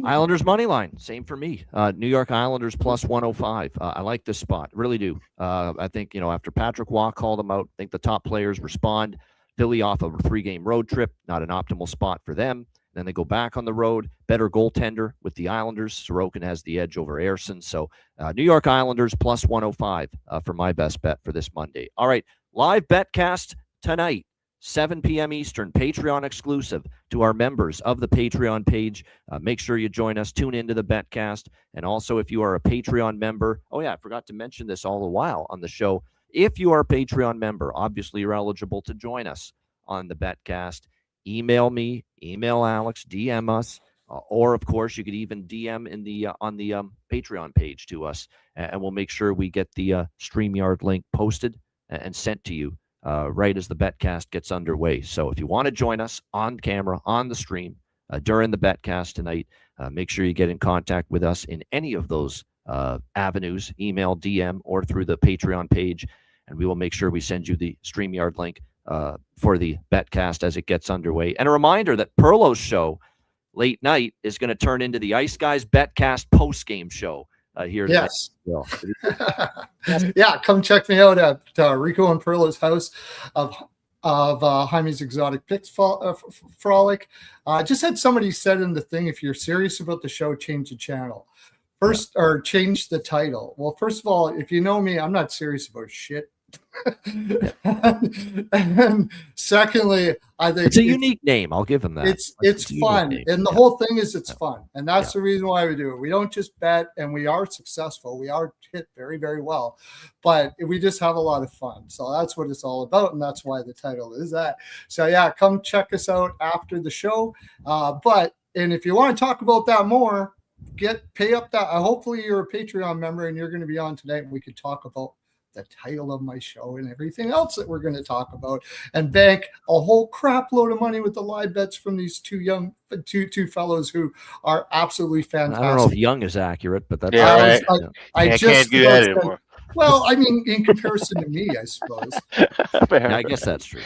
Islanders money line, same for me. New York Islanders plus 105. I like this spot, really do. I think after Patrick Waugh called them out, I think the top players respond. Philly off of a 3-game road trip, not an optimal spot for them. Then they go back on the road. Better goaltender with the Islanders. Sorokin has the edge over Ayerson. So New York Islanders plus 105 for my best bet for this Monday. All right, live betcast tonight, 7 p.m. Eastern, Patreon exclusive to our members of the Patreon page. Make sure you join us. Tune into the betcast. And also, if you are a Patreon member, I forgot to mention this all the while on the show. If you are a Patreon member, obviously you're eligible to join us on the Betcast, email me, email Alex, DM us, or of course you could even DM in the on the Patreon page to us, and we'll make sure we get the StreamYard link posted and sent to you right as the Betcast gets underway. So if you want to join us on camera, on the stream, during the Betcast tonight, make sure you get in contact with us in any of those avenues, email, DM, or through the Patreon page, and we will make sure we send you the StreamYard link for the Betcast as it gets underway. And a reminder that Perlo's show late night is going to turn into the Ice Guys Betcast post-game show here tonight. Yes. Yeah, come check me out at Rico and Perlo's house of Jaime's Exotic Picks Frolic. Just had somebody said in the thing, if you're serious about the show, change the channel. First, or change the title. Well, first of all, if you know me, I'm not serious about shit. and secondly, I think it's a unique name. I'll give him that. It's fun, and the whole thing is it's fun, and that's the reason why we do it. We don't just bet, and we are successful. We are hit very, very well, but we just have a lot of fun. So that's what it's all about, and that's why the title is that. So yeah, come check us out after the show. And if you want to talk about that more, pay up that. Hopefully you're a Patreon member and you're going to be on tonight, and we could talk about the title of my show and everything else that we're going to talk about, and bank a whole crap load of money with the live bets from these two fellows who are absolutely fantastic. I don't know if young is accurate, but that's I just can't do that anymore. Well, I mean, in comparison to me, I suppose. Yeah, I guess that's true.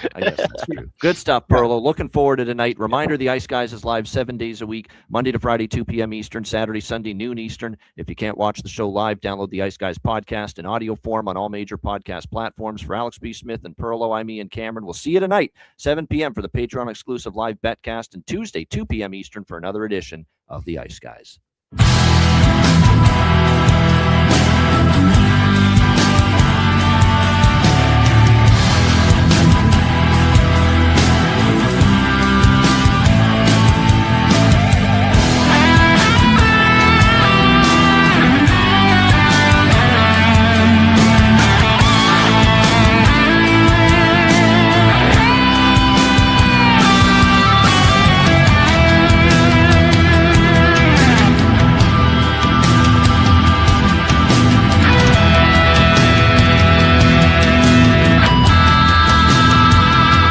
Good stuff, Perlo. Looking forward to tonight. Reminder, the Ice Guys is live 7 days a week, Monday to Friday, 2 p.m. Eastern, Saturday, Sunday, noon Eastern. If you can't watch the show live, download the Ice Guys podcast in audio form on all major podcast platforms. For Alex B. Smith and Perlo, I'm Ian Cameron. We'll see you tonight, 7 p.m. for the Patreon exclusive live Betcast, and Tuesday, 2 p.m. Eastern for another edition of the Ice Guys.